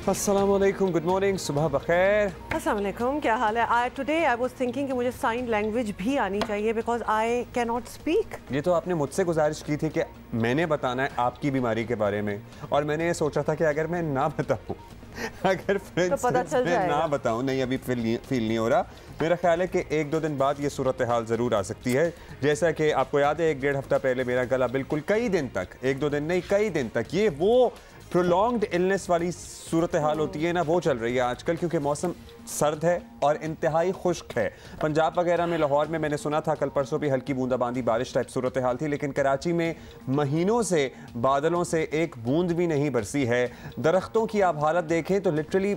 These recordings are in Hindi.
अस्सलाम वालेकुम, गुड मॉर्निंग, सुबह बखैर। अस्सलाम वालेकुम, क्या हाल है? टुडे आई वाज थिंकिंग कि मुझे साइन लैंग्वेज भी आनी चाहिए because I can not speak. ये तो आपने मुझसे गुजारिश की थी कि मैंने बताना है आपकी बीमारी के बारे में, और मैंने ये सोचा था कि अगर मैं ना बताऊं, अगर तो पता चल मैं जाएगा। ना बताऊं, नहीं अभी फील नहीं हो रहा। मेरा ख्याल है कि 1-2 दिन बाद ये सूरत हाल ज़रूर आ सकती है। जैसा कि आपको याद है 1-1.5 हफ्ता पहले मेरा गला बिल्कुल कई दिन तक, 1-2 दिन नहीं कई दिन तक, ये वो प्रोलॉन्ग्ड इलनेस वाली सूरत हाल होती है ना, वो चल रही है आजकल, क्योंकि मौसम सर्द है और इंतहाई खुश्क है। पंजाब वगैरह में, लाहौर में मैंने सुना था कल परसों भी हल्की बूंदाबांदी बारिश टाइप सूरत हाल थी, लेकिन कराची में महीनों से बादलों से एक बूंद भी नहीं बरसी है। दरख्तों की आप हालत देखें तो literally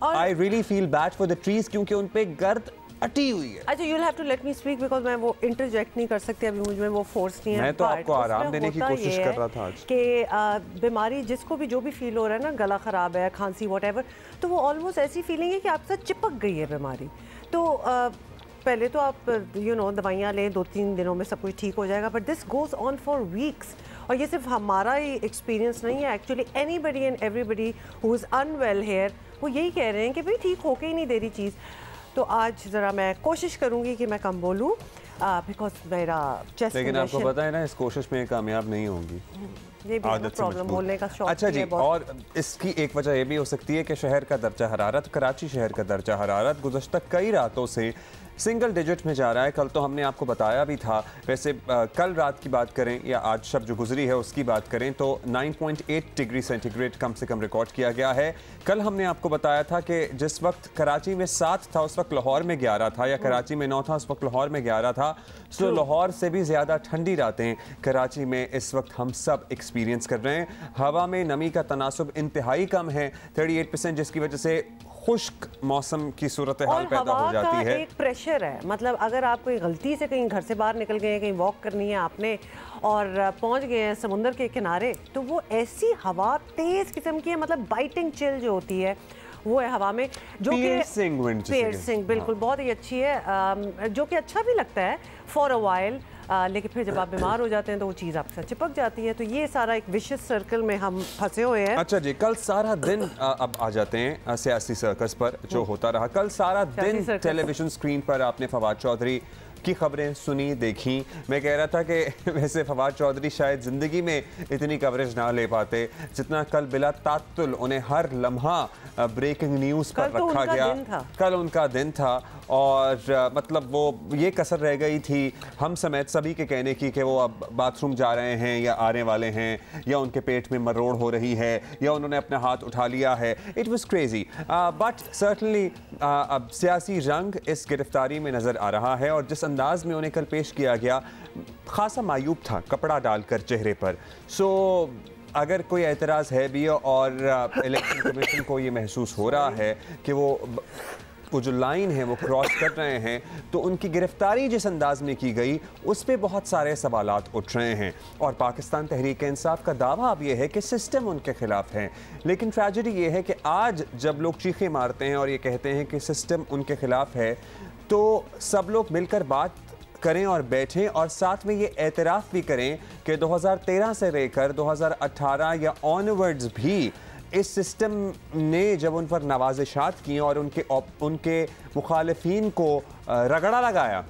I really feel bad for the trees, क्योंकि उन पे गर्द अटी हुई है। अच्छा, you will have to let me speak because मैं वो इंटरजेक्ट नहीं कर सकती, अभी मुझ में वो फोर्स नहीं है। मैं तो आपको आराम देने की कोशिश कर रहा था आज कि बीमारी जिसको भी जो भी फील हो रहा है ना, गला ख़राब है, खांसी व्हाटएवर, तो वो ऑलमोस्ट ऐसी फीलिंग है कि आपके साथ चिपक गई है बीमारी। तो पहले तो आप दवाइयाँ लें, 2-3 दिनों में सब कुछ ठीक हो जाएगा, but this goes on for weeks. और ये सिर्फ हमारा ही एक्सपीरियंस नहीं है, actually anybody and everybody who is unwell here वो यही कह रहे हैं कि भाई ठीक होके ही नहीं दे रही चीज़। तो आज ज़रा मैं कोशिश करूँगी कि मैं कम बोलूँ बिकॉज मेरा चेस्ट, लेकिन आपको पता है ना, इस कोशिश में कामयाब नहीं होंगी। ये भी प्रॉब्लम बोलने का शौक। अच्छा जी, और इसकी एक वजह यह भी हो सकती है कि शहर का दर्जा हरारत, कराची शहर का दर्जा हरारत गुज़श्ता कई रातों से सिंगल डिजिट में जा रहा है। कल तो हमने आपको बताया भी था, वैसे कल रात की बात करें या आज शब जो गुजरी है उसकी बात करें तो 9.8 डिग्री सेंटीग्रेड कम से कम रिकॉर्ड किया गया है। कल हमने आपको बताया था कि जिस वक्त कराची में 7 था उस वक्त लाहौर में 11 था, या कराची में 9 था उस वक्त लाहौर में 11 था। तो लाहौर से भी ज़्यादा ठंडी रातें कराची में इस वक्त हम सब एक्सपीरियंस कर रहे हैं। हवा में नमी का तनासुब इंतहाई कम है, 38%, जिसकी वजह से खुश्क मौसम की सूरत हाल पैदा हो जाती है। एक प्रेशर है, मतलब अगर आप कोई गलती से कहीं घर से बाहर निकल गए हैं, कहीं वॉक करनी है आपने और पहुंच गए हैं समुंदर के किनारे, तो वो ऐसी हवा तेज किस्म की है, मतलब बाइटिंग चिल जो होती है वो है हवा में, जो कि पियर्सिंग बिल्कुल बहुत ही अच्छी है, जो कि अच्छा भी लगता है फॉर अ वाइल, लेकिन फिर जब आप बीमार हो जाते हैं तो वो चीज़ आपके साथ चिपक जाती है। तो ये सारा एक विशियस सर्कल में हम फंसे हुए हैं। अच्छा जी, कल सारा दिन अब आ जाते हैं सियासी सर्कस पर जो होता रहा। कल सारा दिन टेलीविजन स्क्रीन पर आपने फवाद चौधरी की खबरें सुनी, देखी। मैं कह रहा था कि वैसे फवाद चौधरी शायद ज़िंदगी में इतनी कवरेज ना ले पाते जितना कल बिला तात्तुल उन्हें हर लम्हा ब्रेकिंग न्यूज़ पर रखा गया। कल उनका दिन था और मतलब वो ये कसर रह गई थी हम समेत सभी के कहने की कि वो अब बाथरूम जा रहे हैं या आने वाले हैं, या उनके पेट में मरोड़ हो रही है, या उन्होंने अपना हाथ उठा लिया है। It was crazy, but certainly अब सियासी रंग इस गिरफ्तारी में नज़र आ रहा है, और जिस अंदाज में उन्हें कल पेश किया गया खासा मायूब था, कपड़ा डालकर चेहरे पर। सो अगर कोई एतराज़ है भी और इलेक्शन कमीशन को ये महसूस हो रहा है कि वो जो लाइन है वो क्रॉस कर रहे हैं, तो उनकी गिरफ्तारी जिस अंदाज में की गई उस पर बहुत सारे सवालात उठ रहे हैं। और पाकिस्तान तहरीक इंसाफ का दावा अब यह है कि सिस्टम उनके खिलाफ है, लेकिन ट्रेजेडी ये है कि आज जब लोग चीखें मारते हैं और ये कहते हैं कि सिस्टम उनके खिलाफ है, तो सब लोग मिलकर बात करें और बैठें और साथ में ये एतराफ़ भी करें कि 2013 से लेकर 2018 या ऑनवर्ड्स भी इस सिस्टम ने जब उन पर नवाजिशात की और उनके मुखालिफिन को रगड़ा लगाया,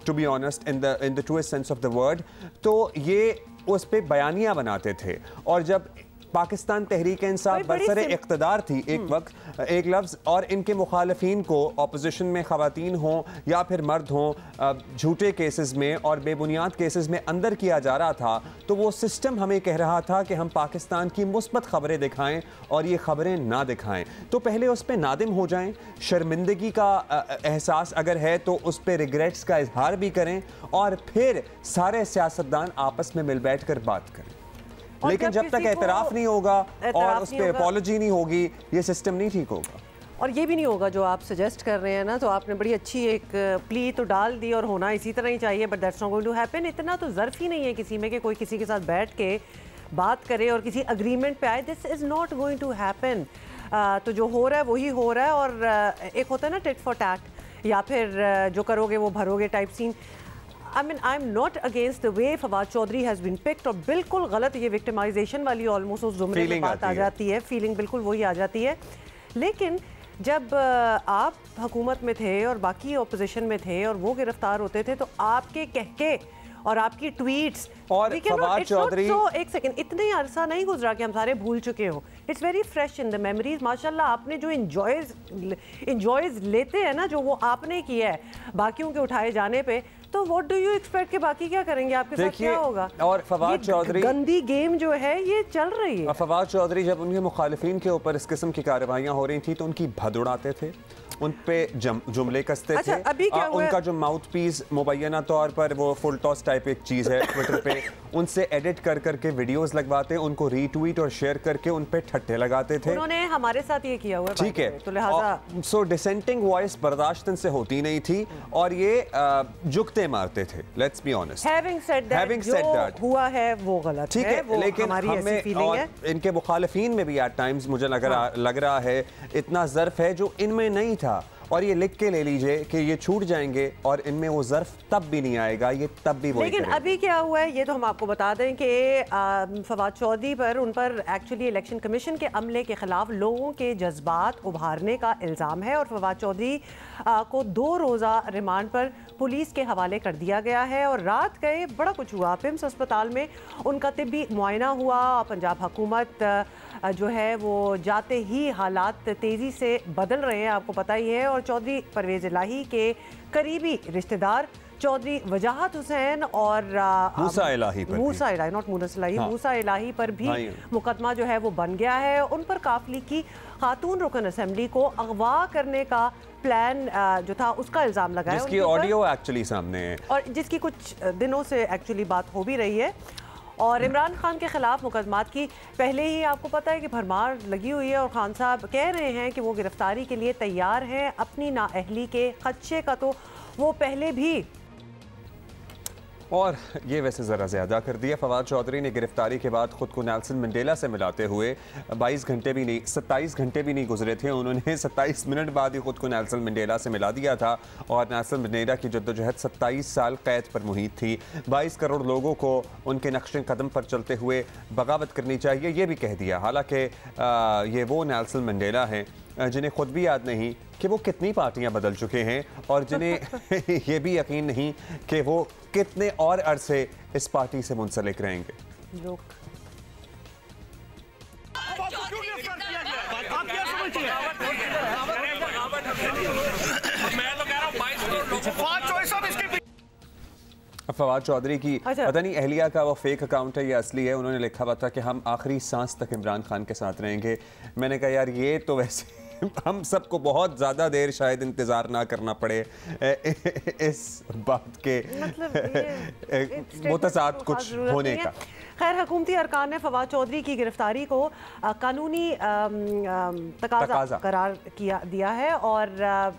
to be honest in the truest sense of the word, तो ये उस पर बयानियाँ बनाते थे। और जब पाकिस्तान तहरीक इंसाफ बरसरे इक़्तिदार थी एक वक्त, एक लफ्ज़, और इनके मुखालिफिन को अपोजिशन में ख़वातीन हों या फिर मर्द हों झूठे केसेस में और बेबुनियाद केसेस में अंदर किया जा रहा था, तो वो सिस्टम हमें कह रहा था कि हम पाकिस्तान की मुस्बत ख़बरें दिखाएं और ये ख़बरें ना दिखाएं। तो पहले उस पर नादिम हो जाएं, शर्मिंदगी का एहसास अगर है तो उस पर रिग्रेट्स का इजहार भी करें, और फिर सारे सियासतदान आपस में मिल बैठ कर बात करें। लेकिन जब तक एतराफ़ नहीं होगा और उस पर अपॉलॉजी नहीं होगी, ये सिस्टम नहीं ठीक होगा। और ये भी नहीं होगा जो आप सजेस्ट कर रहे हैं ना, तो आपने बड़ी अच्छी एक प्ली तो डाल दी और होना इसी तरह ही चाहिए, but that's not going to happen. इतना तो ज़र्फ ही नहीं है किसी में कि कोई किसी के साथ बैठ के बात करे और किसी अग्रीमेंट पे आए। This is not going to happen. तो जो हो रहा है वही हो रहा है, और एक होता है ना टिट फॉर टैट, या फिर जो करोगे वो भरोगे type scene. I mean, I'm not against the way Fawad Chaudhry has been picked, और बिल्कुल गलत ये विक्टिमाइजेशन वाली ऑलमोस्ट उस जुमले में बात आ जाती है, फीलिंग बिल्कुल वही आ जाती है। लेकिन जब आप हुकूमत में थे और बाकी अपोजिशन में थे और वो गिरफ्तार होते थे तो आपके कहके और आपकी ट्वीट्स और फवाद चौधरी एक सेकंड, इतने अरसा नहीं गुजरा कि हम सारे भूल चुके हो। It's very fresh in the memories. माशाल्लाह आपने जो इंजॉयज लेते हैं ना, जो वो आपने किया है बाकियों के उठाए जाने पे, तो व्हाट डू यू एक्सपेक्ट कि बाकी क्या करेंगे, आपके साथ क्या होगा? और फवाद चौधरी गंदी गेम जो है ये चल रही है। फवाद चौधरी जब उनके मुखालिफिन के ऊपर इस किस्म की कार्रवाइयां हो रही थी तो उनकी भद उड़ाते थे, उन पे जुमले कसते थे। अभी क्या उनका जो माउथ पीस मुबैना तौर पर वो फुल टॉस टाइप एक चीज है ट्विटर पे, उनसे एडिट कर करके वीडियोस लगवाते, उनको रीट्वीट और शेयर करके उन पे ठट्टे लगाते थे। उन्होंने हमारे साथ ये किया हुआ है, ठीक है, तो लिहाजा सो डिसेंटिंग वॉइस बर्दाश्त से होती नहीं थी और ये जुगते मारते थे। Let's be honest, having said that हुआ है वो गलत है, वो लेकिन हमें और इनके मुखालिफिन में भी एट टाइम्स मुझे लग रहा है इतना ज़र्फ है जो इनमें नहीं था, और ये लिख के ले लीजिए कि ये छूट जाएंगे और इनमें वो ज़र्फ तब भी नहीं आएगा, ये तब भी वही लेकिन अभी क्या हुआ है ये तो हम आपको बता दें कि फवाद चौधरी पर उन पर एक्चुअली इलेक्शन कमीशन के अमले के खिलाफ लोगों के जज्बात उभारने का इल्ज़ाम है और फवाद चौधरी को 2 रोज़ा रिमांड पर पुलिस के हवाले कर दिया गया है। और रात गए बड़ा कुछ हुआ, पिम्स अस्पताल में उनका तिब्बी मुआयना हुआ। पंजाब हुकूमत जो है वो जाते ही हालात तेज़ी से बदल रहे हैं, आपको पता ही है। और चौधरी परवेज़ इलाही के करीबी रिश्तेदार चौधरी वजाहत हुसैन और मूसा इलाही पर भी मुकदमा जो है वो बन गया है। उन पर काफली की खातून रुकन असेंबली को अगवा करने का प्लान जो था उसका इल्ज़ाम लगाया, जिसकी ऑडियो एक्चुअली सामने है और जिसकी कुछ दिनों से एक्चुअली बात हो भी रही है। और इमरान खान के खिलाफ मुकदमात की पहले ही आपको पता है कि भरमार लगी हुई है और खान साहब कह रहे हैं कि वो गिरफ्तारी के लिए तैयार हैं। अपनी नाअहली के खदशे का तो वो पहले भी, और ये वैसे ज़रा ज़्यादा कर दिया। फवाद चौधरी ने गिरफ्तारी के बाद ख़ुद को नेल्सन मंडेला से मिलाते हुए 22 घंटे भी नहीं 27 घंटे भी नहीं गुजरे थे, उन्होंने 27 मिनट बाद ही ख़ुद को नेल्सन मंडेला से मिला दिया था। और नेल्सन मंडेला की जद्दोजहद 27 साल कैद पर मुहित थी। 22 करोड़ लोगों को उनके नक्शे कदम पर चलते हुए बगावत करनी चाहिए, ये भी कह दिया। हालांकि ये वो नेल्सन मंडेला हैं जिन्हें खुद भी याद नहीं कि वो कितनी पार्टियां बदल चुके हैं और जिन्हें ये भी यकीन नहीं कि वो कितने और अरसे इस पार्टी से मुंसलिक रहेंगे। फवाद चौधरी की पता नहीं अहलिया का वो फेक अकाउंट है या असली है, उन्होंने लिखा हुआ था कि हम आखिरी सांस तक इमरान खान के साथ रहेंगे। मैंने कहा यार ये तो वैसे हम सबको बहुत ज़्यादा देर शायद इंतज़ार ना करना पड़े इस बात के मुतसाद कुछ होने का। खैर हुकूमती अरकान ने फवाद चौधरी की गिरफ्तारी को कानूनी तकाज़ा करार दिया है और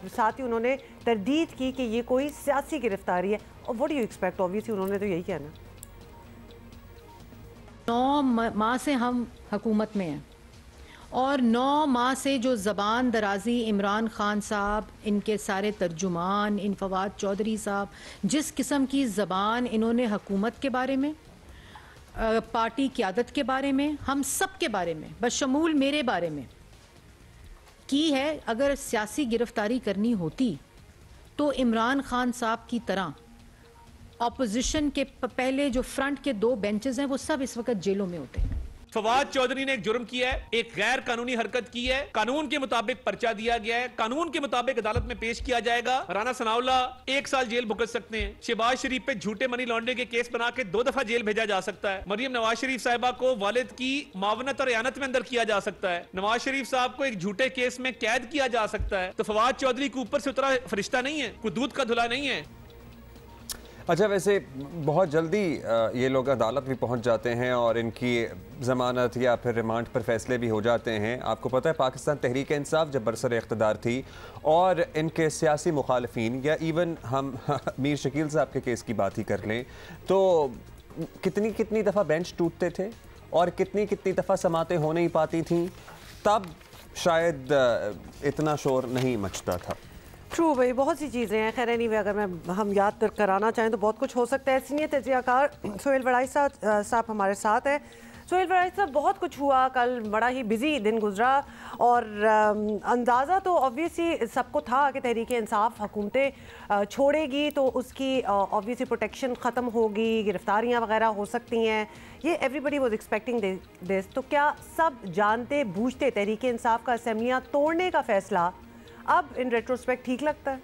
साथ ही उन्होंने तरदीद की कि ये कोई सियासी गिरफ्तारी है। और what do you expect, obviously उन्होंने तो यही कहना। 9 माह से हम हुकूमत में हैं और 9 माह से जो ज़बान दराजी इमरान खान साहब, इनके सारे तर्जुमान, इन फवाद चौधरी साहब, जिस किस्म की ज़बान इन्होंने हुकूमत के बारे में, पार्टी क़यादत के बारे में, हम सब के बारे में, बशमूल मेरे बारे में की है। अगर सियासी गिरफ्तारी करनी होती तो इमरान खान साहब की तरह ऑपोजिशन के पहले जो फ्रंट के 2 बेंचेस हैं वो सब इस वक्त जेलों में होते हैं। फवाद चौधरी ने एक जुर्म किया है, एक गैर कानूनी हरकत की है, कानून के मुताबिक पर्चा दिया गया है, कानून के मुताबिक अदालत में पेश किया जाएगा। राना सनाउल्लाह 1 साल जेल भुगत सकते हैं। शहबाज शरीफ पे झूठे मनी लॉन्ड्रिंग के केस बना के 2 दफा जेल भेजा जा सकता है। मरियम नवाज शरीफ साहिबा को वालिद की मावनत और यानत में अंदर किया जा सकता है। नवाज शरीफ साहब को एक झूठे केस में कैद किया जा सकता है। तो फवाद चौधरी के ऊपर से उतरा फरिश्ता नहीं है, कोई दूध का धुला नहीं है। अच्छा, वैसे बहुत जल्दी ये लोग अदालत भी पहुंच जाते हैं और इनकी ज़मानत या फिर रिमांड पर फैसले भी हो जाते हैं। आपको पता है पाकिस्तान तहरीक इंसाफ जब बरसर इक़्तिदार थी और इनके सियासी मुखालिफिन या इवन हम मीर शकील साहब के केस की बात ही कर लें तो कितनी कितनी दफ़ा बेंच टूटते थे और कितनी कितनी दफ़ा समातें हो नहीं पाती थी, तब शायद इतना शोर नहीं मचता था। ट्रू भाई, बहुत सी चीज़ें हैं। खैर एनीवे अगर हम याद कराना चाहें तो बहुत कुछ हो सकता है। सीनियर तजियाकार सोहेल वड़ाई साहब हमारे साथ हैं। सोहेल फराज साहब, बहुत कुछ हुआ कल, बड़ा ही बिजी दिन गुजरा और अंदाज़ा तो ऑब्वियसली सबको था कि तहरीक इंसाफ हुकूमतें छोड़ेगी तो उसकी ऑब्वियसली प्रोटेक्शन ख़त्म होगी, गिरफ्तारियाँ वगैरह हो सकती हैं, ये एवरीबडी वाज एक्सपेक्टिंग दिस। तो क्या सब जानते बूझते तहरीक इंसाफ का असेंबलियाँ तोड़ने का फ़ैसला अब इन रेट्रोस्पेक्ट ठीक लगता है?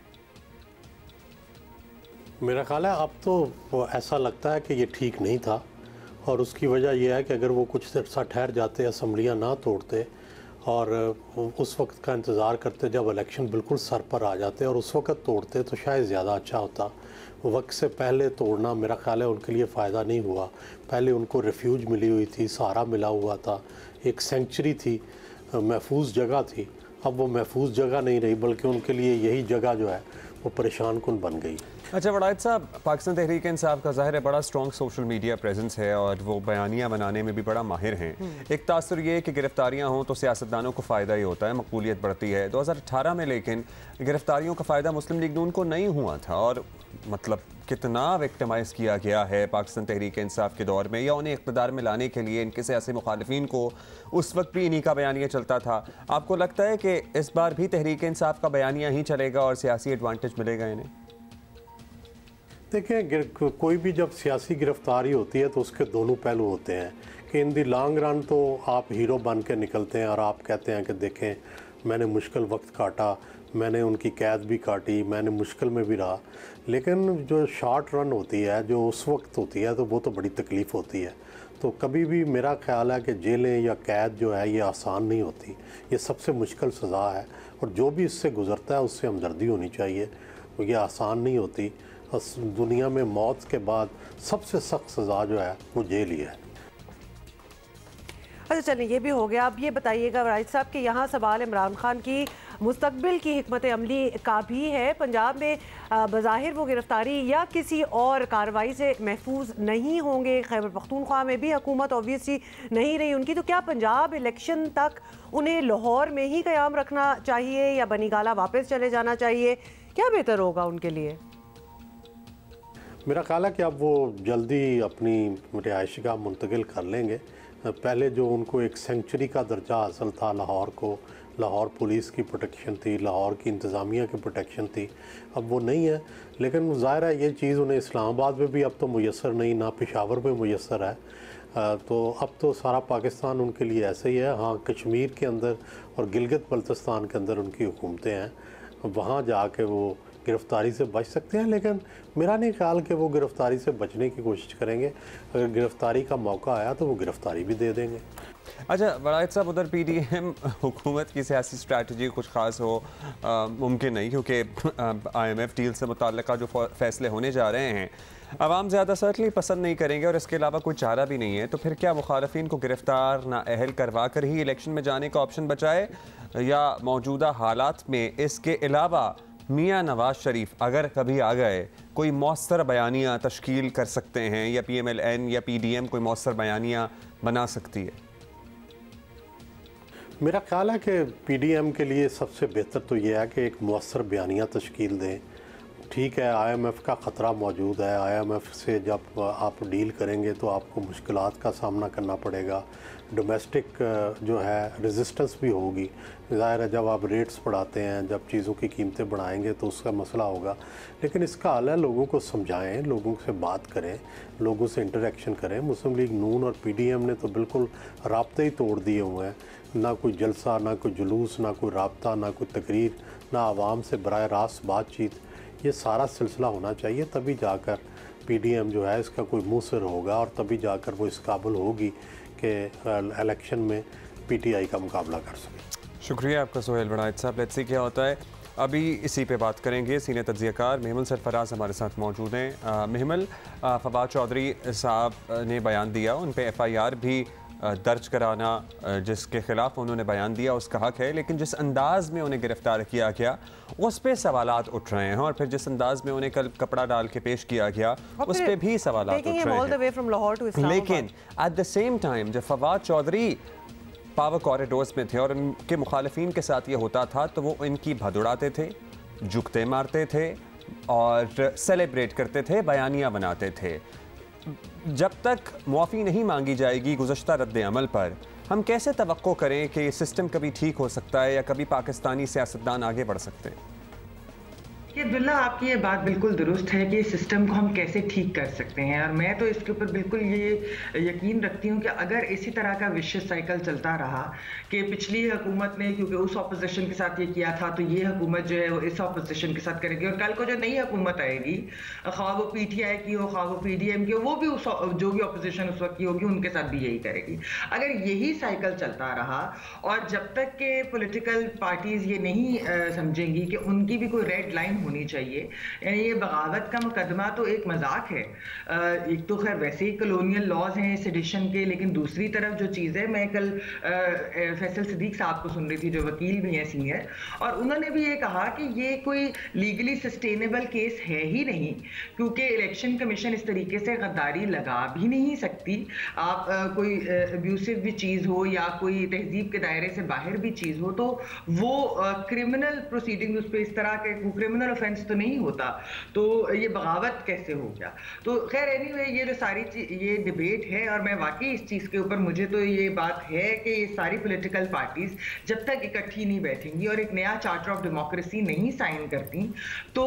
मेरा ख्याल है अब तो ऐसा लगता है कि ये ठीक नहीं था, और उसकी वजह यह है कि अगर वो कुछ अर्सा ठहर जाते, असम्बलियाँ ना तोड़ते और उस वक्त का इंतज़ार करते जब इलेक्शन बिल्कुल सर पर आ जाते और उस वक्त तोड़ते तो शायद ज़्यादा अच्छा होता। वक्त से पहले तोड़ना मेरा ख्याल है उनके लिए फ़ायदा नहीं हुआ। पहले उनको रिफ्यूज मिली हुई थी, सहारा मिला हुआ था, एक सेंचुरी थी, महफूज जगह थी। अब वो महफूज जगह नहीं रही, बल्कि उनके लिए यही जगह जो है वो परेशान कुन बन गई। अच्छा वड़ाइद साहब, पाकिस्तान तहरीक इंसाफ का ज़ाहिर है बड़ा स्ट्रॉन्ग सोशल मीडिया प्रेजेंस है और वो बयानियाँ बनाने में भी बड़ा माहिर हैं। एक तासुर ये है कि गिरफ्तारियाँ हों तो सियासतदानों को फ़ायदा ही होता है, मकबूलियत बढ़ती है। 2018 में लेकिन गिरफ्तारियों का फ़ायदा मुस्लिम लीग नून को नहीं हुआ था, और मतलब कितना विक्टिमाइज़ किया गया है पाकिस्तान तहरीक इंसाफ के दौर में, या उन्हें इक़्तिदार में लाने के लिए इनके सियासी मुखालिफिन को उस वक्त भी इन्हीं का बयानिया चलता था। आपको लगता है कि इस बार भी तहरीक इंसाफ का बयानिया ही चलेगा और सियासी एडवांटेज मिलेगा इन्हें? देखें, कोई भी जब सियासी गिरफ्तारी होती है तो उसके दोनों पहलू होते हैं कि इन दी लॉन्ग रन तो आप हीरो बन के निकलते हैं और आप कहते हैं कि देखें मैंने मुश्किल वक्त काटा, मैंने उनकी कैद भी काटी, मैंने मुश्किल में भी रहा। लेकिन जो शॉर्ट रन होती है, जो उस वक्त होती है, तो वो तो बड़ी तकलीफ़ होती है। तो कभी भी मेरा ख्याल है कि जेलें या कैद जो है ये आसान नहीं होती, ये सबसे मुश्किल सज़ा है, और जो भी इससे गुज़रता है उससे हमदर्दी होनी चाहिए। ये आसान नहीं होती। दुनिया में मौत के बाद सबसे सख्त सज़ा जो है वो जेल ही है। अच्छा चलिए, ये भी हो गया। अब ये बताइएगा वराइद साहब कि यहाँ सवाल इमरान खान की मुस्तकबिल की हिकमत अमली का भी है। पंजाब में बज़ाहिर वो गिरफ्तारी या किसी और कार्रवाई से महफूज नहीं होंगे। खैबर पख्तूनख्वा में भी हुकूमत ऑब्वियसली नहीं रही उनकी, तो क्या पंजाब इलेक्शन तक उन्हें लाहौर में ही क़याम रखना चाहिए या बनीगाला वापस चले जाना चाहिए? क्या बेहतर होगा उनके लिए? मेरा ख्याल है कि अब वो जल्दी अपनी रिहाइशगाह मुंतकिल कर लेंगे। पहले जो उनको एक सेंचुरी का दर्जा हासिल था लाहौर को, लाहौर पुलिस की प्रोटेक्शन थी, लाहौर की इंतज़ामिया की प्रोटेक्शन थी, अब वो नहीं है। लेकिन ज़ाहिर है ये चीज़ उन्हें इस्लामाबाद में भी अब तो मुयस्सर नहीं, ना पेशावर में मुयस्सर है। तो अब तो सारा पाकिस्तान उनके लिए ऐसे ही है। हाँ, कश्मीर के अंदर और गिलगित बल्तिस्तान के अंदर उनकी हुकूमतें हैं, वहाँ जाके वो गिरफ्तारी से बच सकते हैं। लेकिन मेरा नहीं ख्याल कि वो गिरफ्तारी से बचने की कोशिश करेंगे। अगर गिरफ्तारी का मौका आया तो वो गिरफ्तारी भी दे देंगे। अच्छा वड़ाइद साहब, उधर पीडीएम हुकूमत की सियासी स्ट्रैटेजी कुछ ख़ास हो मुमकिन नहीं, क्योंकि IMF डील से मुताल्लिक़ जो फैसले होने जा रहे हैं आवाम ज़्यादा सर्टनली पसंद नहीं करेंगे और इसके अलावा कोई चारा भी नहीं है। तो फिर क्या मुखालफिन को गिरफ्तार ना अहल करवा कर ही इलेक्शन में जाने का ऑप्शन बचाए, या मौजूदा हालात में इसके अलावा मियाँ नवाज शरीफ अगर कभी आ गए कोई मौसर बयानियाँ तश्कील कर सकते हैं, या PMLN या PDM कोई मौसर बयानियाँ बना सकती है? मेरा ख्याल है कि PDM के लिए सबसे बेहतर तो यह है कि एक मौसर बयानियाँ तश्कील दें। ठीक है, IMF का ख़तरा मौजूद है। IMF से जब आप डील करेंगे तो आपको मुश्किलात का सामना करना पड़ेगा। डोमेस्टिक जो है रेजिस्टेंस भी होगी। ज़ाहिर है जब आप रेट्स बढ़ाते हैं, जब चीज़ों की कीमतें बढ़ाएंगे तो उसका मसला होगा। लेकिन इसका हल है लोगों को समझाएं, लोगों से बात करें, लोगों से इंटरेक्शन करें। मुस्लिम लीग नून और PDM ने तो बिल्कुल राब्ते ही तोड़ दिए हुए हैं। ना कोई जलसा, ना कोई जुलूस, ना कोई राब्ता, ना कोई तकरीर, ना आवाम से बराह रास्त बातचीत। ये सारा सिलसिला होना चाहिए, तभी जाकर PDM जो है इसका कोई मुसर होगा और तभी जाकर वो इस काबिल होगी कि इलेक्शन में PTI का मुकाबला कर सके। शुक्रिया आपका सोहेल वड़ाइद साहब। लेट्स सी क्या होता है, अभी इसी पे बात करेंगे। सीनियर तज्ज़ियाकार महमल सरफराज हमारे साथ मौजूद हैं। महमल, फवाद चौधरी साहब ने बयान दिया, उन पे FIR भी दर्ज कराना जिसके ख़िलाफ़ उन्होंने बयान दिया उसका हक़ है, लेकिन जिस अंदाज़ में उन्हें गिरफ़्तार किया गया उस पर सवालात उठ रहे हैं, और फिर जिस अंदाज़ में उन्हें कल कपड़ा डाल के पेश किया गया उस पर भी सवालात उठ रहे हैं। लेकिन एट द सेम टाइम जब फवाद चौधरी पावर कॉरिडोर्स में थे और उनके मुखालिफिन के साथ ये होता था तो वो इनकी भदुड़ाते थे, जुगते मारते थे और सेलिब्रेट करते थे, बयानियाँ बनाते थे। जब तक मुआफ़ी नहीं मांगी जाएगी गुज़श्ता रद्द अमल पर, हम कैसे तवक्को करें कि ये सिस्टम कभी ठीक हो सकता है या कभी पाकिस्तानी सियासतदान आगे बढ़ सकते हैं? अब्दुल्ला, आपकी ये बात बिल्कुल दुरुस्त है कि सिस्टम को हम कैसे ठीक कर सकते हैं, और मैं तो इसके ऊपर बिल्कुल ये यकीन रखती हूँ कि अगर इसी तरह का विशेष साइकिल चलता रहा कि पिछली हुकूमत ने क्योंकि उस ऑपोजिशन के साथ ये किया था तो ये हुकूमत जो है वो इस ऑपोजिशन के साथ करेगी, और कल को जो नई हुकूमत आएगी, ख्वाह वो PTI की हो ख्वाह वो PDM की हो, वो भी उस जो भी ऑपोजिशन उस वक्त की होगी उनके साथ भी यही करेगी। अगर यही साइकिल चलता रहा और जब तक के पॉलिटिकल पार्टीज ये नहीं समझेंगी कि उनकी भी कोई रेड लाइन होनी चाहिए, यानी ये बगावत का मुकदमा तो एक मजाक है। एक तो खैर वैसे ही कॉलोनियल लॉज हैं सेडिशन के, लेकिन दूसरी तरफ जो चीज़ है, मैं कल फैसल सिद्दीक साहब को सुन रही थी जो वकील भी हैं सीनियर, और उन्होंने भी ये कहा कि ये कोई लीगली सस्टेनेबल केस है ही नहीं, क्योंकि इलेक्शन कमीशन इस तरीके से गद्दारी लगा भी नहीं सकती। आप कोई अब्यूसिव भी चीज़ हो या कोई तहजीब के दायरे से बाहर भी चीज़ हो तो वो क्रिमिनल प्रोसीडिंग उस पर इस तरह के क्रिमिनल ऑफेंस तो नहीं होता, तो ये बगावत कैसे हो गया। तो खैर एनीवे ये जो सारी ये डिबेट है, और मैं वाकई इस चीज़ के ऊपर मुझे तो ये बात है कि ये सारी पॉलिटिकल पार्टीज जब तक इकट्ठी नहीं बैठेंगी और एक नया चार्टर ऑफ डेमोक्रेसी नहीं साइन करती तो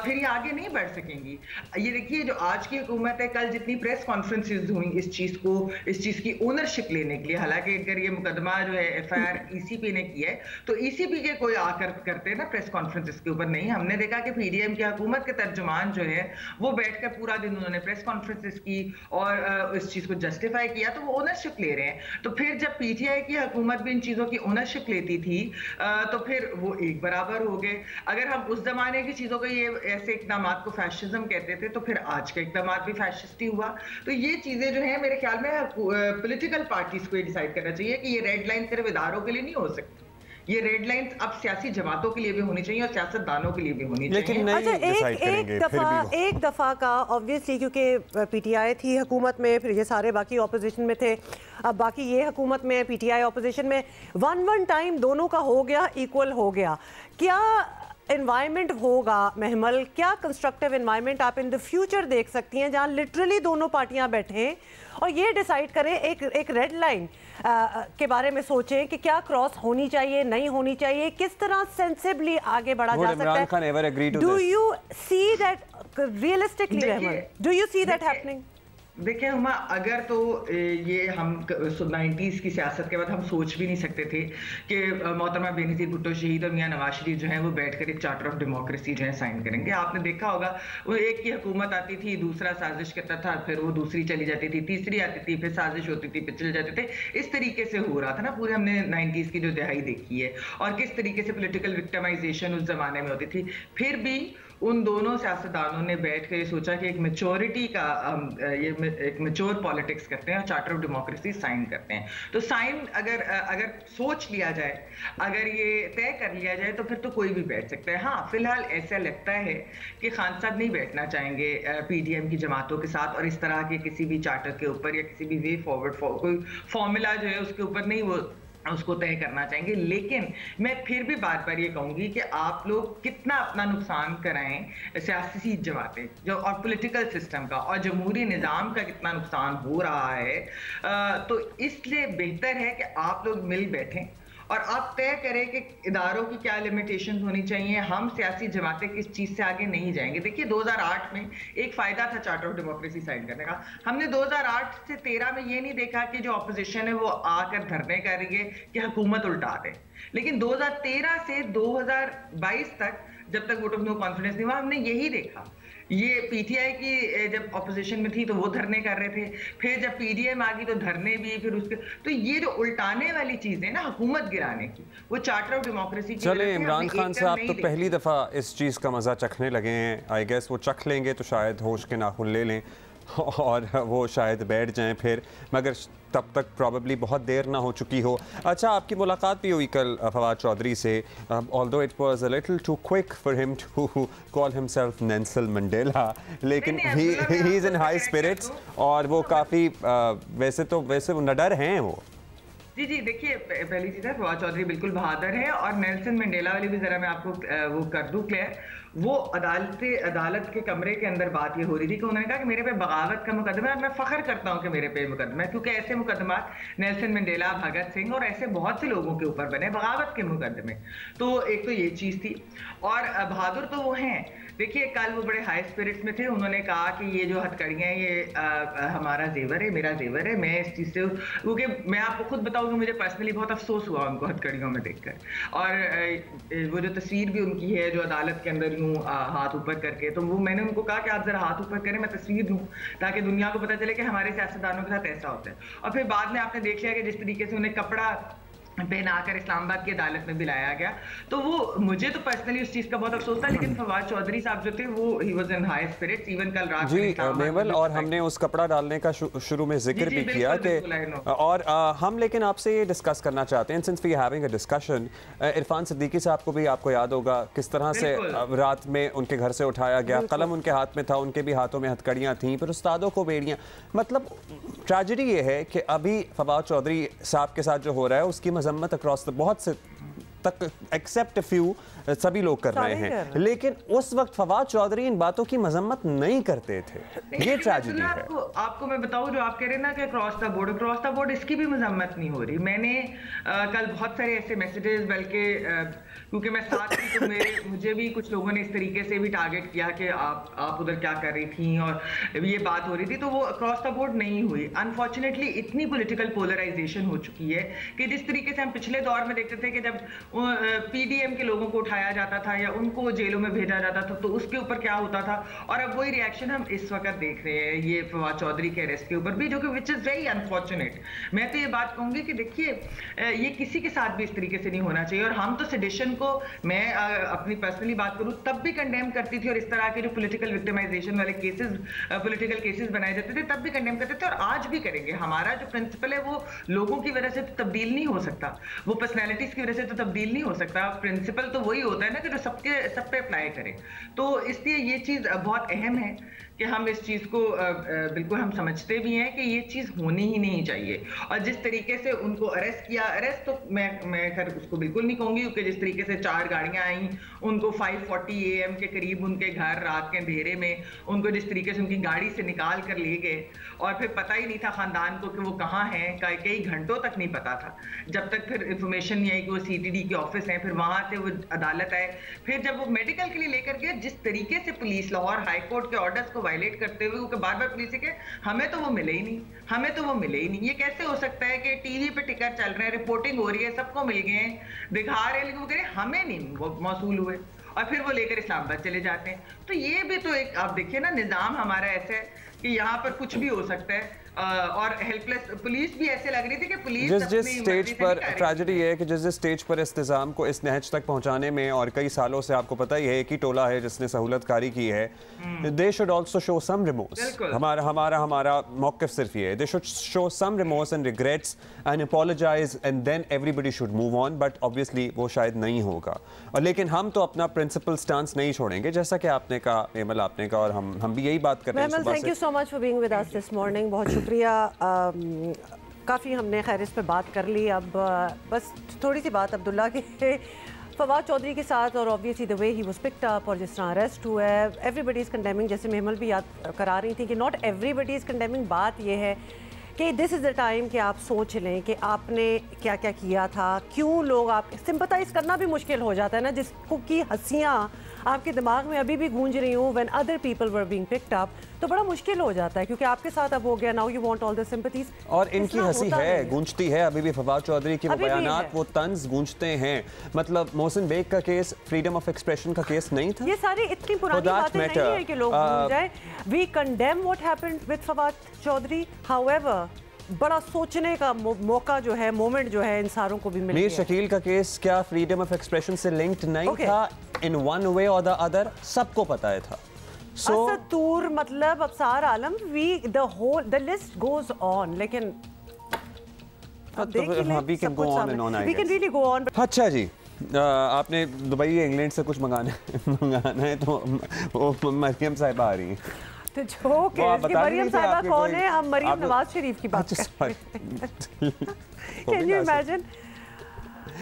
फिर ये आगे नहीं बढ़ सकेंगी। ये देखिए जो आज की हुकूमत है, कल जितनी प्रेस कॉन्फ्रेंसेज हुई इस चीज़ की ओनरशिप लेने के लिए, हालांकि अगर ये मुकदमा जो है FIR ECP ने किया है तो ECP के कोई आकर करते ना प्रेस कॉन्फ्रेंस इसके ऊपर नहीं। हमने देखा कि PDM की हुकूमत के तर्जुमान जो है वो बैठकर पूरा दिन उन्होंने प्रेस कॉन्फ्रेंसेस की और इस चीज़ को जस्टिफाई किया, तो वो ओनरशिप ले रहे हैं। तो फिर जब PTI की हुकूमत भी इन चीज़ों की ओनरशिप लेती थी तो फिर वो एक बराबर हो गए। अगर हम उस जमाने की चीज़ों को ये ऐसे इकदाम को फैशिज्म कहते थे तो फिर आज का इकदाम भी फैशिस्ट ही हुआ। तो ये चीज़ें जो है मेरे ख्याल में पॉलिटिकल पार्टीज को ये डिसाइड करना चाहिए कि ये रेड लाइन सिर्फ इदारों के लिए नहीं हो सकती, ये रेड लाइंस अब सियासी जमातों के लिए भी होनी चाहिए और सियासतदानों के लिए भी होनी चाहिए। अच्छा, एक दफा का ऑब्वियसली क्योंकि PTI थी हुकूमत में, फिर ये सारे बाकी ऑपोजिशन में थे, अब बाकी ये हुकूमत में PTI ऑपोजिशन में, वन टाइम दोनों का हो गया, इक्वल हो गया। क्या एनवायरनमेंट होगा महमल, क्या कंस्ट्रक्टिव एनवायरनमेंट आप इन द फ्यूचर देख सकती हैं जहां लिटरली दोनों पार्टियां बैठें और ये डिसाइड करें, एक रेड लाइन के बारे में सोचें कि क्या क्रॉस होनी चाहिए, नहीं होनी चाहिए, किस तरह सेंसिबली आगे बढ़ा जा सकता है? Do you see that realistically Rahman, do you see that happening? देखिए हुमा, अगर तो ये हम 90s की सियासत के बाद हम सोच भी नहीं सकते थे कि मोहतरमा बेनज़ीर भुट्टो शहीद और मियां नवाज शरीफ जो है वो बैठकर एक चार्टर ऑफ डेमोक्रेसी जो है साइन करेंगे। आपने देखा होगा वो एक की हुकूमत आती थी, दूसरा साजिश करता था, फिर वो दूसरी चली जाती थी, तीसरी आती थी, फिर साजिश होती थी, फिर चले जाते थे। इस तरीके से हो रहा था ना पूरे, हमने 90s की जो दिहाई देखी है और किस तरीके से पोलिटिकल विक्टिमाइजेशन उस जमाने में होती थी। फिर भी उन दोनों सियासतदानों ने बैठ कर ये सोचा कि एक मैच्योरिटी का ये एक मैच्योर पॉलिटिक्स करते हैं और चार्टर ऑफ डेमोक्रेसी साइन करते हैं। तो साइन अगर सोच लिया जाए, अगर ये तय कर लिया जाए तो फिर तो कोई भी बैठ सकता है। हाँ, फिलहाल ऐसा लगता है कि खान साहब नहीं बैठना चाहेंगे PDM की जमातों के साथ और इस तरह के किसी भी चार्टर के ऊपर या किसी भी वे फॉरवर्ड कोई फॉर्मूला जो है उसके ऊपर नहीं वो उसको तय करना चाहेंगे। लेकिन मैं फिर भी बार बार ये कहूंगी कि आप लोग कितना अपना नुकसान कराएं सियासी जमातें जो और पॉलिटिकल सिस्टम का और जमहूरी निज़ाम का कितना नुकसान हो रहा है, तो इसलिए बेहतर है कि आप लोग मिल बैठें और आप तय करें कि इदारों की क्या लिमिटेशंस होनी चाहिए, हम सियासी जमातें किस चीज़ से आगे नहीं जाएंगे। देखिए 2008 में एक फ़ायदा था चार्टर ऑफ डेमोक्रेसी साइन करने का। हमने 2008 से 13 में ये नहीं देखा कि जो ऑपोजिशन है वो आकर धरने कर रही है कि हुकूमत उल्टा दे, लेकिन 2013 से 2022 तक जब तक वोट ऑफ नो कॉन्फिडेंस नहीं हुआ हमने यही देखा। ये PTI की जब ऑपोजिशन में थी तो वो धरने कर रहे थे, फिर जब PDM आ गई तो धरने भी, फिर उसके तो ये जो उल्टाने वाली चीजें ना हुकूमत गिराने की, वो चार्टर ऑफ डेमोक्रेसी की। चले इमरान खान साहब तो पहली दफ़ा इस चीज़ का मज़ा चखने लगे हैं, आई गेस वो चख लेंगे तो शायद होश के नाखून ले लें और वो शायद बैठ जाएं फिर, मगर तब तक प्रॉबेबली बहुत देर ना हो चुकी हो। अच्छा, आपकी मुलाकात भी हुई कल फवाद चौधरी से, although it was a little too quick for him to call himself Nelson Mandela, लेकिन he is in high spirits और वो काफ़ी वैसे वो नडर हैं वो। जी जी, देखिए पहली चीज़ है फवाद चौधरी बिल्कुल बहादुर है, और नेल्सन मंडेला वाली भी ज़रा मैं आपको वो कर दूं क्लियर। वो अदालत के कमरे के अंदर बात ये हो रही थी कि उन्होंने कहा कि मेरे पे बगावत का मुकदमा है और मैं फख्र करता हूँ कि मेरे पे मुकदमा है, क्योंकि ऐसे मुकदमात नेल्सन मंडेला, भगत सिंह और ऐसे बहुत से लोगों के ऊपर बने बगावत के मुकदमे। तो एक तो ये चीज़ थी, और बहादुर तो वो हैं। देखिए कल वो बड़े हाई स्पिरिट्स में थे, उन्होंने कहा कि ये जो हथकड़ियाँ हैं ये हमारा जेवर है, मेरा जेवर है, मैं इस चीज़ से, क्योंकि मैं आपको खुद बताऊँ कि मुझे पर्सनली बहुत अफसोस हुआ उनको हथकड़ियों में देखकर, और वो जो तस्वीर भी उनकी है जो अदालत के अंदर यूँ हाथ ऊपर करके, तो वो मैंने उनको कहा कि आप जरा हाथ ऊपर करें, मैं तस्वीर दूँ ताकि दुनिया को पता चले कि हमारे सियासतदानों के साथ ऐसा होता है। और फिर बाद में आपने देख लिया कि जिस तरीके से उन्हें कपड़ा पहनाकर इस्लामाबाद की अदालत में बुलाया गया, तो वो मुझे तो पर्सनली उस चीज का बहुत अफसोस था, लेकिन फवाद चौधरी साहब जो थे वो ही was in high spirits even कल रात जी मेवल, और हमने उस कपड़ा डालने का शुरू में जिक्र भी किया कि, और हम लेकिन आपसे ये डिस्कस करना चाहते हैं, since we having a discussion, Irfan Siddiqui साहब को भी आपको याद होगा किस तरह से रात में उनके घर से उठाया गया, कलम उनके हाथ में था, उनके भी हाथों में हथकड़ियाँ थीं, फिर उस्तादों को बेड़ियाँ। मतलब ट्रेजेडी ये है कि अभी फवाद चौधरी साहब के साथ जो हो रहा है उसकी मजम्मत अक्रॉस द बहुत से तक एक्सेप्ट फ्यू सभी लोग कर रहे हैं, लेकिन उस वक्त फवाद चौधरी इन बातों की मजम्मत नहीं करते थे। ये ट्रेजेडी है। आपको मैं बताऊं, जो आप कह रहे हैं ना कि क्रॉस द बोर्ड इसकी भी मजम्मत नहीं हो रही। मैंने कल बहुत सारे ऐसे मैसेजेस, बल्कि क्योंकि मैं साथ थी तो मुझे भी कुछ लोगों ने इस तरीके से भी टारगेट किया कि आप उधर क्या कर रही थी, और ये बात हो रही थी, तो वो क्रॉस द बोर्ड नहीं हुई। अनफॉर्चुनेटली इतनी पॉलिटिकल पोलराइजेशन हो चुकी है कि जिस तरीके से हम पिछले दौर में देखते थे कि जब पीडीएम के लोगों को उठाया जाता था या उनको जेलों में भेजा जाता था तो उसके ऊपर क्या होता था, और अब वही रिएक्शन हम इस वक्त देख रहे हैं ये फवाद चौधरी के अरेस्ट के ऊपर भी, जो कि विच इज वेरी अनफॉर्चुनेट। मैं तो ये बात कहूंगी कि देखिए ये किसी के साथ भी इस तरीके से नहीं होना चाहिए, और हम तो सेडिशन को, मैं अपनी पर्सनली बात करूं तब भी कंडेम करती थी, और इस तरह के जो पॉलिटिकल विक्टिमाइजेशन वाले केसेस, पॉलिटिकल केसेस बनाए जाते थे तब भी कंडेम करते थे, और आज भी करेंगे। हमारा जो प्रिंसिपल है वो लोगों की वजह से तो तब्दील नहीं हो सकता, वो पर्सनैलिटीज की वजह से तो तब्दील नहीं हो सकता। प्रिंसिपल तो वही होता है ना कि जो सब पे अप्लाई करें। तो इसलिए ये चीज बहुत अहम है कि हम इस चीज़ को बिल्कुल हम समझते भी हैं कि ये चीज़ होनी ही नहीं चाहिए। और जिस तरीके से उनको अरेस्ट किया, अरेस्ट तो मैं खैर उसको बिल्कुल नहीं कहूँगी, क्योंकि जिस तरीके से 4 गाड़ियाँ आई, उनको 5:40 AM के करीब उनके घर रात के अंधेरे में उनको जिस तरीके से उनकी गाड़ी से निकाल कर ले गए, और फिर पता ही नहीं था ख़ानदान को कि वो कहाँ हैं, कई घंटों तक नहीं पता था, जब तक फिर इंफॉर्मेशन नहीं आई कि वो CTD के ऑफिस हैं। फिर वहाँ से वो अदालत आए, फिर जब वो मेडिकल के लिए लेकर गए, जिस तरीके से पुलिस लाहौर हाई कोर्ट के ऑर्डर्स को वायलेट करते हुए, क्योंकि बार बार पुलिस के हमें तो वो मिले ही नहीं, हमें तो वो मिले ही नहीं। ये कैसे हो सकता है कि टीवी पे टिकर चल रहे हैं, रिपोर्टिंग हो रही है, सबको मिल गए हैं, दिखा रहे हैं, लेकिन वो कह रहे हैं हमें नहीं मौसूल हुए, और फिर वो लेकर इस्लामाबाद चले जाते हैं। तो ये भी तो एक, आप देखिए ना, निजाम हमारा ऐसा है कि यहाँ पर कुछ भी हो सकता है, और हेल्पलेस पुलिस भी ऐसे लग रही थी कि पुलिस जिस स्टेज पर ट्रेजेडी है कि जिस स्टेज पर इस्तिज़ाम को इस नहज तक पहुंचाने में, और कई सालों से आपको पता ही है एक ही टोला है जिसने सहूलतकारी की है, they should also show some remorse. हमारा मौक़िफ़ सिर्फ ये है, they should show some remorse and regrets and apologize and then everybody should move on, but obviously वो शायद नहीं होगा। और लेकिन हम तो अपना प्रिंसिपल स्टांस नहीं छोड़ेंगे, जैसा कि आपने कहा, एमल आपने कहा, और हम भी यही बात कर रहे हैं। Thank you so much for being with us this morning, बहुत शुक्रिया। काफ़ी हमने खैर इस पे बात कर ली। अब बस थोड़ी सी बात अब्दुल्ला के फवाद चौधरी के साथ, और obviously the way he was picked up और जिस तरह अरेस्ट हुआ है, एवरीबडी इज़ कंडेमिंग, जैसे मेहमल भी याद करा रही थी कि नॉट एवरीबडी इज़ कंडेमिंग। बात यह है कि दिस इज़ द टाइम कि आप सोच लें कि आपने क्या क्या किया था, क्यों लोग आप सिंपैथाइज करना भी मुश्किल हो जाता है ना, जिसको की हंसियाँ आपके दिमाग में अभी भी गूंज रही हूँ, when other people were being picked up, तो बड़ा मुश्किल हो जाता है, क्योंकि आपके साथ अब हो गया, now you want all the sympathies. और इनकी हंसी है, गूंजती है अभी भी। फवाद चौधरी के बयानात, वो तंज गूंजते हैं। मतलब मोहसिन बेग का केस फ्रीडम ऑफ एक्सप्रेशन का केस नहीं था। ये सारी इतनी पुरानी बातें नहीं है कि लोग भूल जाए। We condemn what happened with Fawad Chaudhry, however बड़ा सोचने का मौका जो है, मोमेंट जो है, इन सारों को भी मिल गया। मीर शकील का केस क्या फ्रीडम ऑफ एक्सप्रेशन से लिंक्ड नहीं था इन वन वे और द अदर? सबको पता है था। असतूर मतलब Absar Alam, we the whole the list goes on, लेकिन we can go on and on, we can really go on. अच्छा जी, आपने दुबई या इंग्लैंड से कुछ मंगाना है तो वो मरियम साहिबा आ रही हैं। तो जोक है कि मरियम साहिबा कौन है, हम मरियम नवाज शरीफ की बात कर रहे हैं। Can you imagine?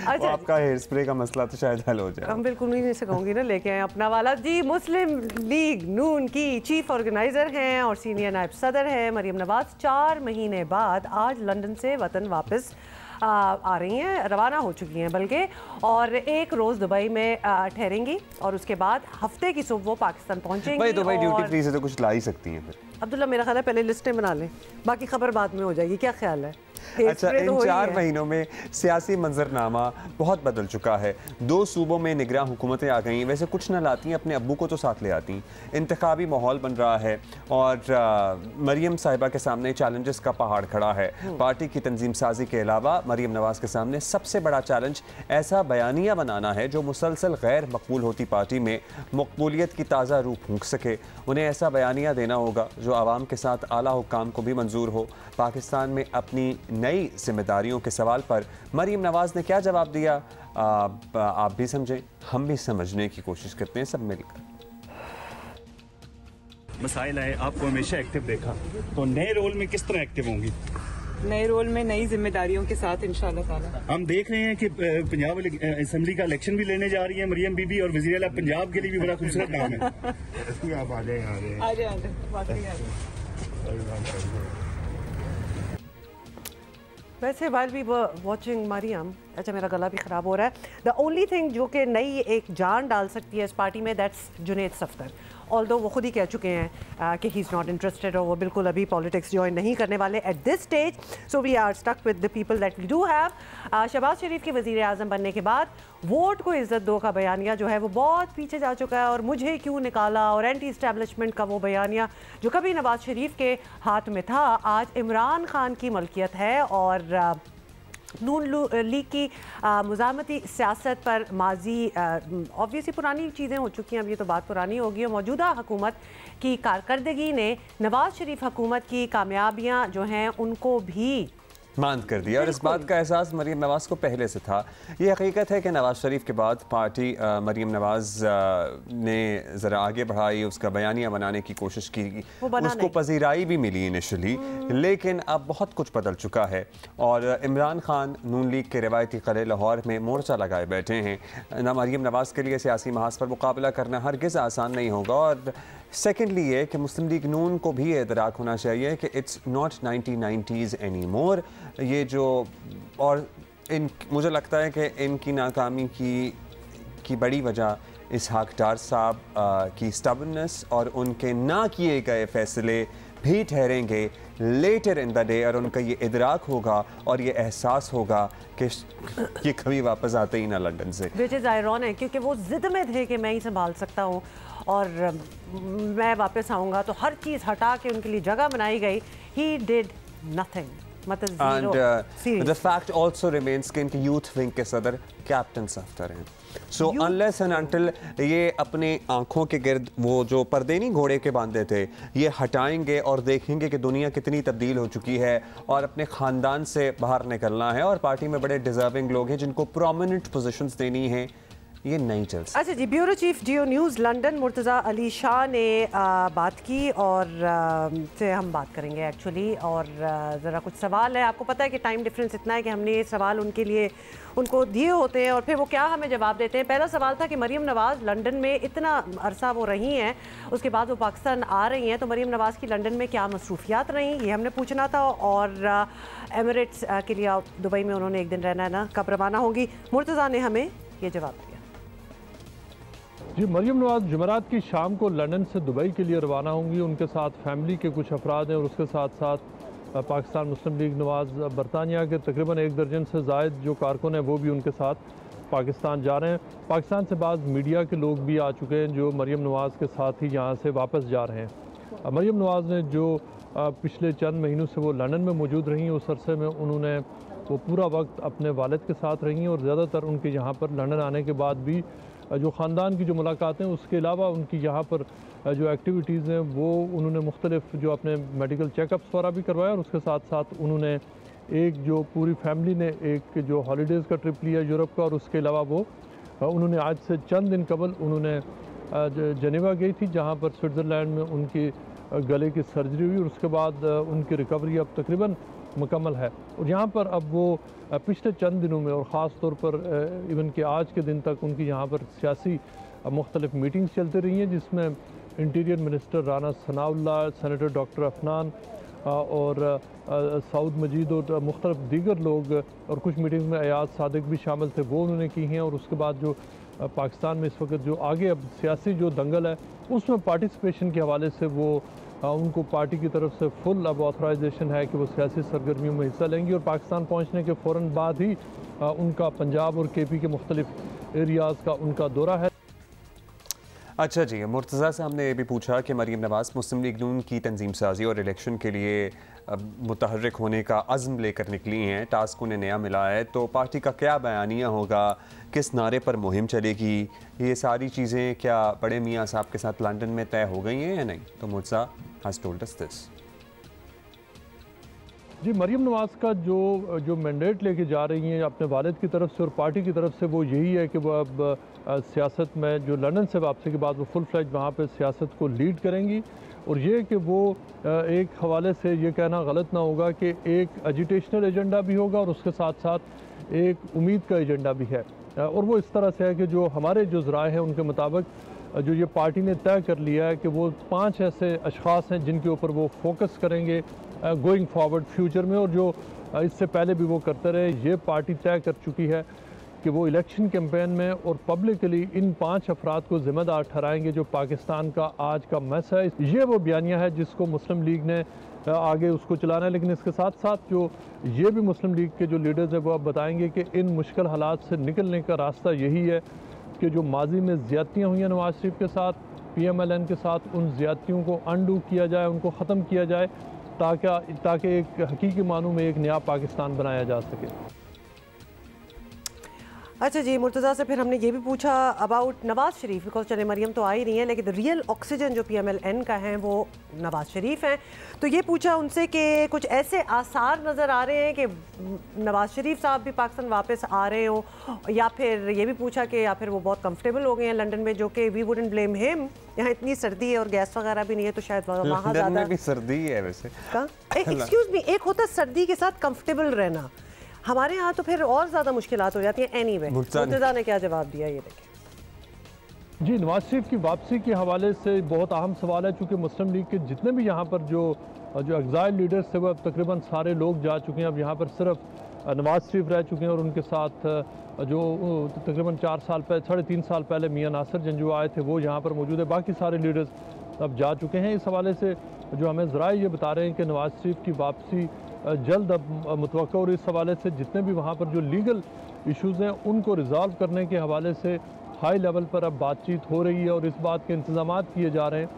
अच्छा, आपका हेयर स्प्रे का मसला तो शायद हल हो जाए। हम बिल्कुल नहीं से कहूँगी ना, लेके आए अपना वाला जी। मुस्लिम लीग नून की चीफ ऑर्गेनाइजर हैं और सीनियर नायब सदर हैं मरियम नवाज। 4 महीने बाद आज लंदन से वतन वापस आ रही हैं, रवाना हो चुकी हैं बल्कि, और एक रोज़ दुबई में ठहरेंगी और उसके बाद हफ्ते की सुबह वो पाकिस्तान पहुंचेंगी। भाई दुबई ड्यूटी फ्री से तो कुछ ला ही सकती हैं फिर। अब्दुल्ला मेरा ख्याल है पहले लिस्टें बना लें, बाकी खबर बाद में हो जाएगी, क्या ख्याल है? अच्छा, इन 4 महीनों में सियासी मंजरनामा बहुत बदल चुका है। 2 सूबों में निगरान हुकूमतें आ गई। वैसे कुछ न लाती हैं, अपने अब्बू को तो साथ ले आती। इंतखाबी माहौल बन रहा है और मरियम साहिबा के सामने चैलेंजेस का पहाड़ खड़ा है। पार्टी की तंजीम साजी के अलावा मरियम नवाज के सामने सबसे बड़ा चैलेंज ऐसा बयानिया बनाना है जो मुसलसल गैर मकबूल होती पार्टी में मकबूलियत की ताज़ा रूह फूंक सके। उन्हें ऐसा बयानिया देना होगा जो आवाम के साथ आला हुक्काम को भी मंजूर हो। पाकिस्तान में अपनी नई जिम्मेदारियों के सवाल पर मरियम नवाज ने क्या जवाब दिया, आप भी समझें, हम भी समझने की कोशिश करते हैं सब मिलकर। मसाइल है, आपको हमेशा एक्टिव देखा, तो नए रोल में किस तरह एक्टिव होंगी? नए रोल में नई जिम्मेदारियों के साथ इंशाल्लाह ताला। हम देख रहे हैं कि पंजाब असेंबली का इलेक्शन भी लेने जा रही है मरियम बीबी, और वज़ीर आला पंजाब के लिए भी बड़ा खूबसूरत नाम है। आप आ जाए। वैसे while we were watching Maryam, अच्छा मेरा गला भी ख़राब हो रहा है। द ओनली थिंग जो कि नई एक जान डाल सकती है इस पार्टी में, दैट्स जुनैद सफ्दर। ऑल्दो वो खुद ही कह चुके हैं कि ही इज़ नॉट इंटरेस्टेड और वो बिल्कुल अभी पॉलिटिक्स ज्वाइन नहीं करने वाले at this stage. So we are stuck with the people that we do have. Shehbaz Sharif के वज़ीर आज़म बनने के बाद वोट को इज़्ज़त दो का बयानिया जो है वो बहुत पीछे जा चुका है, और मुझे क्यों निकाला और एंटी इस्टेब्लिशमेंट का वो बयानिया जो कभी नवाज शरीफ के हाथ में था आज इमरान खान की मलकियत है। और नून लीग की मुज़ाहमती सियासत पर माजी ऑब्वियसली पुरानी चीज़ें हो चुकी हैं, अब ये तो बात पुरानी होगी। और मौजूदा हुकूमत की कारकर्दगी ने नवाज शरीफ हुकूमत की कामयाबियाँ जो हैं उनको भी मांद कर दिया, और इस बात का एहसास मरियम नवाज को पहले से था। ये हकीकत है कि नवाज शरीफ के बाद पार्टी मरियम नवाज ने ज़रा आगे बढ़ाई, उसका बयानिया बनाने की कोशिश की, उसको पजीराई भी मिली इनिशियली, लेकिन अब बहुत कुछ बदल चुका है। और इमरान खान नून लीग के रिवायती किले लाहौर में मोर्चा लगाए बैठे हैं। ना मरियम नवाज के लिए सियासी महाज पर मुकाबला करना हरगिज़ आसान नहीं होगा। और सेकेंडली ये कि मुस्लिम लीग नून को भी इदराक होना चाहिए कि it's not 1990s any more. ये जो और मुझे लगता है कि इनकी नाकामी की बड़ी वजह इसहाक डार साहब की स्टबर्ननेस और उनके ना किए गए फैसले भी ठहरेंगे लेटर इन द डे, और उनका ये इदराक होगा और ये एहसास होगा कि ये कभी वापस आते ही ना लंदन से। विच इज़ आयरॉनिक, क्योंकि वो ज़िद में थे कि मैं ही संभाल सकता हूँ और मैं वापस आऊँगा, तो हर चीज़ हटा के उनके लिए जगह बनाई गई। ही डिड नथिंग, मतलब and the fact also remains कि इनके यूथ विंग के सदर कैप्टन सफ्दर हैं। सो अनलेस एंड अनटिल ये अपने आंखों के गिर्द वो जो पर्दे नहीं घोड़े के बांधे थे ये हटाएंगे और देखेंगे कि दुनिया कितनी तब्दील हो चुकी है और अपने ख़ानदान से बाहर निकलना है, और पार्टी में बड़े डिजर्विंग लोग हैं जिनको प्रोमिनेंट पोजीशंस देनी है, ये नहीं चल सकता। अच्छा जी, ब्यूरो चीफ जियो न्यूज़ लंदन मुर्तज़ा अली शाह ने बात की और से हम बात करेंगे एक्चुअली, और ज़रा कुछ सवाल है। आपको पता है कि टाइम डिफरेंस इतना है कि हमने ये सवाल उनके लिए उनको दिए होते हैं और फिर वो क्या हमें जवाब देते हैं। पहला सवाल था कि मरियम नवाज़ लंदन में इतना अरसा वो रही हैं, उसके बाद वो पाकिस्तान आ रही हैं, तो मरियम नवाज़ की लंदन में क्या मसरूफियात रहीं, ये हमने पूछना था। और एमिरेट्स के लिए दुबई में उन्होंने एक दिन रहना है ना, कब रवाना होंगी, मुर्तज़ा ने हमें ये जवाब दिया। जी, मरियम नवाज जुमेरात की शाम को लंदन से दुबई के लिए रवाना होंगी। उनके साथ फैमिली के कुछ अफराद हैं और उसके साथ साथ पाकिस्तान मुस्लिम लीग नवाज बरतानिया के तकरीबन 1 दर्जन से ज़ायद जो कारकुन हैं वो भी उनके साथ पाकिस्तान जा रहे हैं। पाकिस्तान से बाद मीडिया के लोग भी आ चुके हैं जो मरियम नवाज के साथ ही यहाँ से वापस जा रहे हैं। मरियम नवाज ने जो पिछले चंद महीनों से वो लंदन में मौजूद रही, उस अरसे में उन्होंने वो पूरा वक्त अपने वालिद के साथ रही और ज़्यादातर उनके यहाँ पर लंदन आने के बाद भी जो ख़ानदान की जो मुलाकातें, उसके अलावा उनकी यहाँ पर जो एक्टिविटीज़ हैं वो उन्होंने मुख्तलिफ जो अपने मेडिकल चेकअप्स वगैरह भी करवाया, और उसके साथ साथ उन्होंने एक जो पूरी फैमिली ने एक जो हॉलीडेज़ का ट्रिप लिया यूरोप का, और उसके अलावा वो उन्होंने आज से चंद दिन कबल उन्होंने जनेवा गई थी जहाँ पर स्विट्ज़रलैंड में उनकी गले की सर्जरी हुई और उसके बाद उनकी रिकवरी अब तकरीबन मुकम्मल है। और यहाँ पर अब वो पिछले चंद दिनों में और ख़ास तौर पर इवन के आज के दिन तक उनकी यहाँ पर सियासी मुख्तलिफ मीटिंग्स चलती रही हैं, जिसमें interior minister Rana Sanaullah, senator doctor Afnan और सऊद मजीद और मुख्तलिफ दीगर लोग और कुछ मीटिंग्स में अयाज सादिक भी शामिल थे, वो उन्होंने की हैं। और उसके बाद जो पाकिस्तान में इस वक्त जो आगे अब सियासी जो दंगल है उसमें पार्टिसिपेशन के हवाले से वो उनको पार्टी की तरफ से फुल अब ऑथराइजेशन है कि वो सियासी सरगर्मियों में हिस्सा लेंगी। और पाकिस्तान पहुँचने के फ़ौरन बाद ही उनका पंजाब और KP के मुख्तलिफ एरियाज़ का उनका दौरा है। अच्छा जी, मुर्तज़ा से हमने ये भी पूछा कि मरीम नवाज़ मुस्लिम लीग नून की तंजीम साजी और इलेक्शन के लिए मुतहर्रिक होने का अज़्म लेकर निकली हैं, टास्क उन्हें नया मिला है, तो पार्टी का क्या बयानिया होगा, किस नारे पर मुहिम चलेगी, ये सारी चीज़ें क्या बड़े मियाँ साहब के साथ लंदन में तय हो गई हैं या नहीं? तो Murtaza has told us this. जी, मरीम नवाज़ का जो मैंडेट लेके जा रही हैं अपने वालिद की तरफ से और पार्टी की तरफ से, वो यही है कि वो अब सियासत में जो लंदन से वापसी के बाद वो फुल फ्लैज वहाँ पे सियासत को लीड करेंगी। और ये कि वो एक हवाले से ये कहना गलत ना होगा कि एक एजिटेशनल एजेंडा भी होगा और उसके साथ साथ एक उम्मीद का एजेंडा भी है। और वो इस तरह से है कि जो हमारे जो ज़राए हैं उनके मुताबिक जो ये पार्टी ने तय कर लिया है कि वो 5 ऐसे अशख़ास हैं जिनके ऊपर वो फोकस करेंगे गोइंग फॉरवर्ड फ्यूचर में, और जो इससे पहले भी वो करते रहे। ये पार्टी तय कर चुकी है कि वो इलेक्शन कैंपेन में और पब्लिकली इन 5 अफराद को ज़िम्मेदार ठहराएंगे जो पाकिस्तान का आज का मस है। ये वो बयानिया है जिसको मुस्लिम लीग ने आगे उसको चलाना है। लेकिन इसके साथ साथ जो ये भी मुस्लिम लीग के जो लीडर्स हैं वो अब बताएंगे कि इन मुश्किल हालात से निकलने का रास्ता यही है कि जो माजी में ज़्यादतियाँ हुई हैं नवाज शरीफ के साथ, PMLN के साथ, उन ज़्यादतियों को अनडू किया जाए, उनको ख़त्म किया जाए, ताकि एक हकीकी मानों में एक नया पाकिस्तान बनाया जा सके। अच्छा जी, मुर्तज़ा से फिर हमने ये भी पूछा अबाउट नवाज़ शरीफ, बिकॉज चले मरियम तो आ ही रही हैं लेकिन रियल ऑक्सीजन जो PMLN का है वो नवाज़ शरीफ हैं। तो ये पूछा उनसे कि कुछ ऐसे आसार नज़र आ रहे हैं कि नवाज़ शरीफ साहब भी पाकिस्तान वापस आ रहे हो, या फिर ये भी पूछा कि या फिर वो बहुत कंफर्टेबल हो गए हैं लंदन में, जो कि वी वुडंट ब्लेम हिम, यहाँ इतनी सर्दी है और गैस वगैरह भी नहीं है तो शायद वहाँ ज़्यादा भी सर्दी है। वैसे एक्सक्यूज़ मी, एक होता सर्दी के साथ कंफर्टेबल रहना, हमारे यहाँ तो फिर और ज़्यादा मुश्किलात हो जाती हैं। एनीवे, मुर्तज़ा ने क्या जवाब दिया ये देखें। जी, नवाज शरीफ की वापसी के हवाले से बहुत अहम सवाल है, चूँकि मुस्लिम लीग के जितने भी यहाँ पर जो एग्जाइल लीडर्स थे वो अब तकरीबन सारे लोग जा चुके हैं। अब यहाँ पर सिर्फ नवाज शरीफ रह चुके हैं और उनके साथ जो तकरीबन 3.5 साल पहले मियाँ नासिर जंजू आए थे वो यहाँ पर मौजूद है। बाकी सारे लीडर्स अब जा चुके हैं। इस हवाले से जो हमें ज़राए ये बता रहे हैं कि नवाज शरीफ की वापसी जल्द अब मुतवक्का, और इस हवाले से जितने भी वहाँ पर जो लीगल इश्यूज़ हैं उनको रिज़ॉल्व करने के हवाले से हाई लेवल पर अब बातचीत हो रही है और इस बात के इंतज़ाम किए जा रहे हैं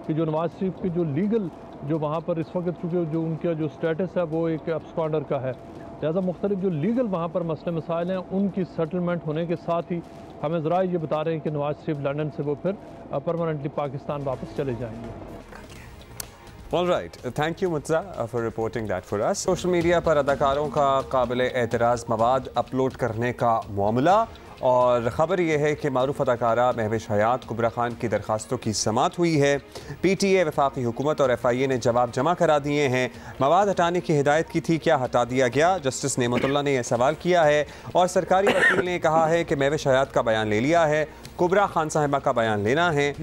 कि जो नवाज शरीफ की जो लीगल जो वहाँ पर इस वक्त चूँकि जो उनका जो स्टेटस है वो एक एब्सकॉन्डर का है, लिहाजा मुख्तलिफ जो लीगल वहाँ पर मसले मसाइल हैं उनकी सेटलमेंट होने के साथ ही हमें ज़रा ये बता रहे हैं कि नवाज शरीफ लंदन से वो फिर परमानेंटली पाकिस्तान वापस चले जाएंगे। All right, thank you Murtaza for reporting that for us। Social media पर अदाकारों का काबिल एतराज़ मवाद अपलोड करने का मामला, और ख़बर यह है कि मारूफ अदाकारा महविश हयात कुबरा खान की दरखास्तों की समाअत हुई है। PTA, वफाकी हुकूमत और FIA ने जवाब जमा करा दिए हैं। मवाद हटाने की हिदायत की थी, क्या हटा दिया गया? जस्टिस नेमतुल्लाह ने यह सवाल किया है और सरकारी वकील ने कहा है कि महविश हयात का बयान ले लिया है, कुबरा खान साहिबा का बयान लेना है।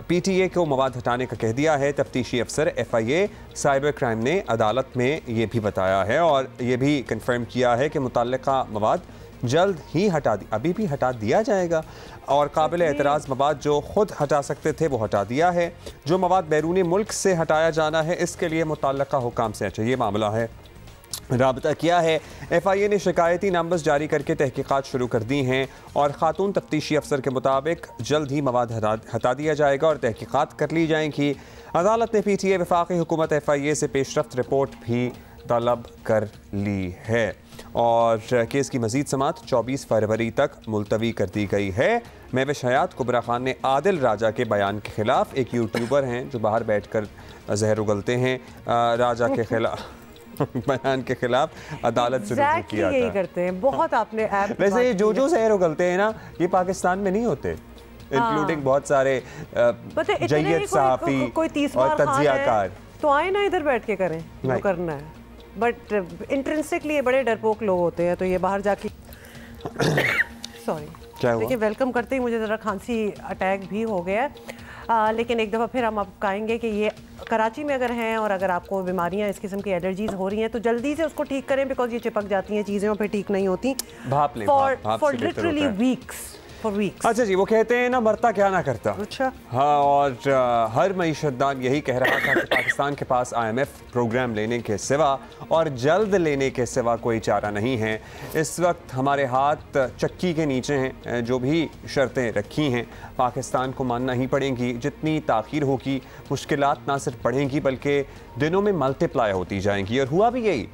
PTA को मवाद हटाने का कह दिया है। तफ्तीशी अफसर FIA साइबर क्राइम ने अदालत में ये भी बताया है और ये भी कंफर्म किया है कि मुतल्लिका मवाद जल्द ही अभी भी हटा दिया जाएगा, और काबिल एतराज़ मवाद जो खुद हटा सकते थे वो हटा दिया है। जो मवाद बैरूनी मुल्क से हटाया जाना है इसके लिए मुतल्लिका हुकाम से चाहिए मामला है। राबता किया है। FIA ने शिकायती नंबर्स जारी करके तहकीकात शुरू कर दी हैं और खातून तफ्तीशी अफसर के मुताबिक जल्द ही मवाद हटा दिया जाएगा और तहकीकात कर ली जाएंगी। अदालत ने PTA, वफाकी हुकूमत FIA से पेशरफ्त रिपोर्ट भी तलब कर ली है और केस की मज़ीद समाअत 24 फरवरी तक मुलतवी कर दी गई है। महविश हयात कुबरा खान ने आदिल राजा के बयान के खिलाफ, एक यूट्यूबर हैं जो बाहर बैठकर जहर उगलते हैं, राजा के खिलाफ बयान के खिलाफ अदालत से रुजू किया था। करते हैं बहुत आपने वैसे ये जो जहर उगलते हैं ना, ये पाकिस्तान में नहीं होते, इंक्लूडिंग बहुत सारे जय्यद सहाफ़ी और तज्जियाकार। तो आए ना इधर बैठ के करें जो करना है, बट इंट्रिंसिकली बड़े डरपोक लोग होते हैं, तो ये बाहर जाके सॉरी देखिए वेलकम करते ही मुझे ज़रा खांसी अटैक भी हो गया है। लेकिन एक दफ़ा फिर हम आपको कहेंगे कि ये कराची में अगर हैं और अगर आपको बीमारियां इस किस्म की एलर्जीज हो रही हैं तो जल्दी से उसको ठीक करें, बिकॉज ये चिपक जाती हैं चीज़ें और फिर ठीक नहीं होती फॉर लिटरली वीक्स। अच्छा जी, वो कहते हैं ना मरता क्या ना करता। अच्छा हाँ, और हर मईशतदान यही कह रहा था कि पाकिस्तान के पास IMF प्रोग्राम लेने के सिवा और जल्द लेने के सिवा कोई चारा नहीं है। इस वक्त हमारे हाथ चक्की के नीचे हैं, जो भी शर्तें रखी हैं पाकिस्तान को मानना ही पड़ेंगी। जितनी ताख़ीर होगी मुश्किलात ना सिर्फ बढ़ेंगी बल्कि दिनों में मल्टीप्लाई होती जाएंगी। और हुआ भी यही,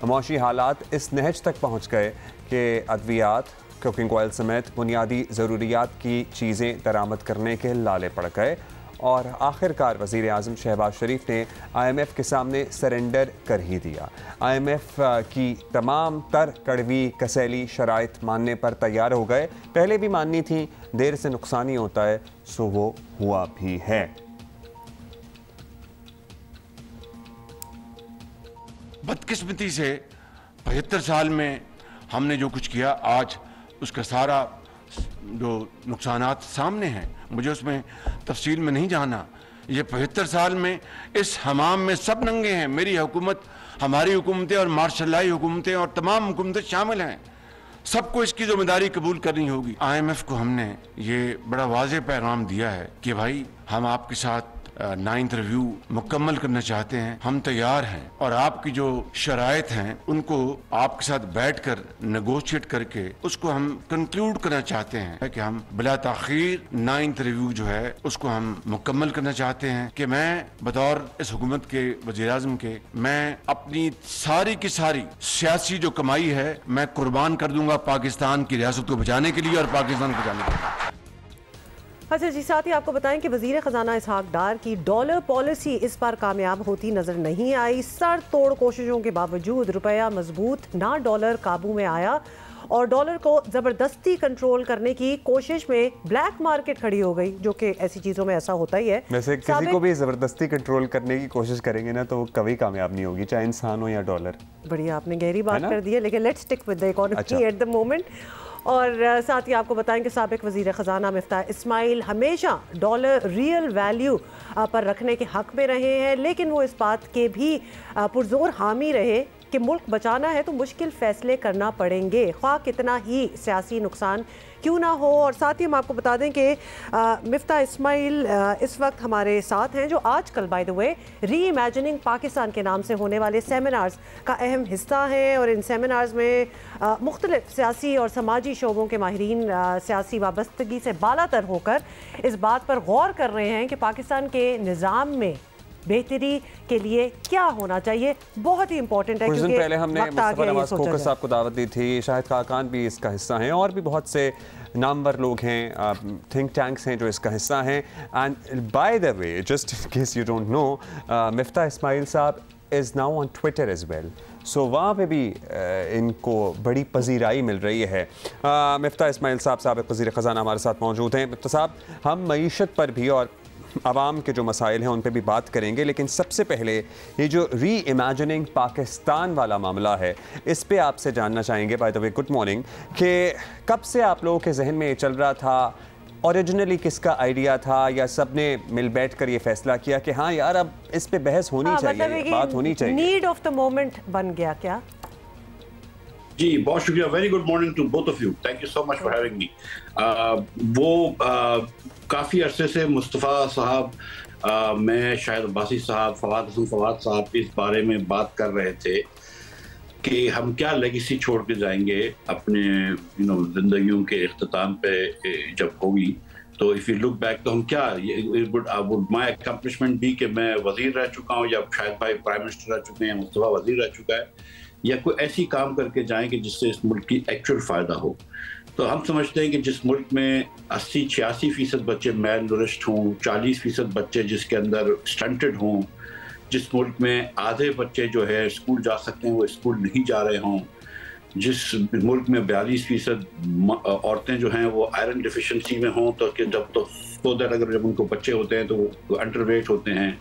मौशी हालात इस नहज तक पहुँच गए कि अद्वियात, कुकिंग ऑयल समेत बुनियादी ज़रूरियात की चीज़ें दरामद करने के लाले पड़ गए और आखिरकार वज़ीर आज़म शहबाज शरीफ ने IMF के सामने सरेंडर कर ही दिया। IMF की तमाम तर कड़वी कसैली शराइत मानने पर तैयार हो गए। पहले भी माननी थी, देर से नुकसान ही होता है, सो वो हुआ भी है। बदकिस्मती से 75 साल में हमने जो कुछ किया, आज उसका सारा जो नुकसानात सामने हैं। मुझे उसमें तफसील में नहीं जाना। ये 75 साल में इस हमाम में सब नंगे हैं। मेरी हुकूमत, हमारी हुकूमतें और मार्शलाई हुकूमतें और तमाम हुकूमतें शामिल हैं। सबको इसकी जिम्मेदारी कबूल करनी होगी। IMF को हमने ये बड़ा वाज़ेह पैगाम दिया है कि भाई हम आपके साथ 9th रिव्यू मुकम्मल करना चाहते हैं, हम तैयार हैं और आपकी जो शराइत हैं उनको आपके साथ बैठकर नेगोशिएट करके उसको हम कंक्लूड करना चाहते हैं कि हम बिला ताखीर 9th रिव्यू जो है उसको हम मुकम्मल करना चाहते हैं। कि मैं बतौर इस हुकूमत के वज़ीर आज़म के, मैं अपनी सारी की सारी सियासी जो कमाई है मैं कुर्बान कर दूंगा पाकिस्तान की रियासत को बचाने के लिए और पाकिस्तान को बचाने के लिए। अच्छा जी, साथ ही आपको बताएं कि वज़ीर ख़जाना इसहाक डार की डॉलर पॉलिसी इस बार कामयाब होती नज़र नहीं आई। सर तोड़ कोशिशों के बावजूद रुपया मजबूत ना डॉलर काबू में आया और डॉलर को ज़बरदस्ती कंट्रोल करने की कोशिश में ब्लैक मार्केट खड़ी हो गई, जो कि ऐसी चीज़ों में ऐसा होता ही है। वैसे किसी को भी ज़बरदस्ती कंट्रोल करने की कोशिश करेंगे ना तो वो कभी कामयाब नहीं होगी, चाहे इंसान हो या डॉलर। बढ़िया, आपने गहरी बात कर दी है, लेकिन let's stick with the economy at the moment. और साथ ही आपको बताएं कि साबिक वज़ीर ख़जाना मिफ्ताह इस्माइल हमेशा डॉलर रियल वैल्यू पर रखने के हक़ में रहे हैं, लेकिन वो इस बात के भी पुरजोर हामी रहे कि मुल्क बचाना है तो मुश्किल फ़ैसले करना पड़ेंगे, ख्वाह कितना ही सियासी नुकसान क्यों ना हो। और साथ ही हम आपको बता दें कि मिफ्ताह इस्माइल इस वक्त हमारे साथ हैं, जो आजकल बाय द वे री इमेजिनिंग पाकिस्तान के नाम से होने वाले सेमिनार्स का अहम हिस्सा हैं। और इन सेमिनार्स में मुख्तलिफ सियासी और समाजी शोबों के माहिरीन सियासी वाबस्तगी से बालातर होकर इस बात पर गौर कर रहे हैं कि पाकिस्तान के निज़ाम में बेहतरी के लिए क्या होना चाहिए। बहुत ही इंपॉर्टेंट है, कुछ दिन पहले हमने मुस्तफा नवाज खोखर साहब को दावत दी थी, शाहिद खाकान भी इसका हिस्सा हैं और भी बहुत से नामवर लोग हैं, थिंक टैंक्स हैं जो इसका हिस्सा हैं। And by the way, just in case you don't know, Miftah Ismail sahab is now on Twitter as well, so वहाँ पे भी इनको बड़ी पजीराई मिल रही है। मिफ्ताह इस्माइल साहब साबिक़ वज़ीर ख़ज़ाना हमारे साथ मौजूद हैं। मिफ्ताह साहब, हम मईशत पर भी और आवाम के जो मसाइल हैं उन पे भी बात करेंगे, लेकिन सबसे पहले ये जो री इमेजिनिंग पाकिस्तान वाला मामला है इस पे आपसे जानना चाहेंगे। Bye the way good morning, कि कब से आप लोगों के जहन में ये चल रहा था, ओरिजिनली किसका आइडिया था, या सब ने मिल बैठ कर ये फैसला किया कि हाँ यार अब इस पे बहस होनी चाहिए, बात होनी चाहिए, नीड ऑफ द मोमेंट बन गया क्या? जी बहुत शुक्रिया, very good morning to both of you, thank you so much for having me. वो काफ़ी अरसे से मुस्तफ़ा साहब, मैं शायद अब्बासी साहब, फवाद साहब इस बारे में बात कर रहे थे कि हम क्या लेगेसी छोड़ के जाएंगे अपने जिंदगियों के इख्तिताम पे जब होगी। तो इफ़ यू लुक बैक तो हम क्या, वुड माई अकम्पलिशमेंट भी कि मैं वज़ीर रह चुका हूँ, या शायद भाई प्राइम मिनिस्टर रह चुके हैं, मुस्तफ़ा वज़ीर रह चुका है, या कोई ऐसी काम करके जाएं कि जिससे इस मुल्क की एक्चुअल फ़ायदा हो। तो हम समझते हैं कि जिस मुल्क में 80-86% बच्चे मेल नूरिश्ड हों, 40% बच्चे जिसके अंदर स्टंटेड हों, जिस मुल्क में आधे बच्चे जो है स्कूल जा सकते हैं वो स्कूल नहीं जा रहे हों, जिस मुल्क में 42% औरतें जो हैं वो आयरन डिफिशिएंसी में हों, तो कि जब उनको बच्चे होते हैं तो वो अंडरवेट होते हैं,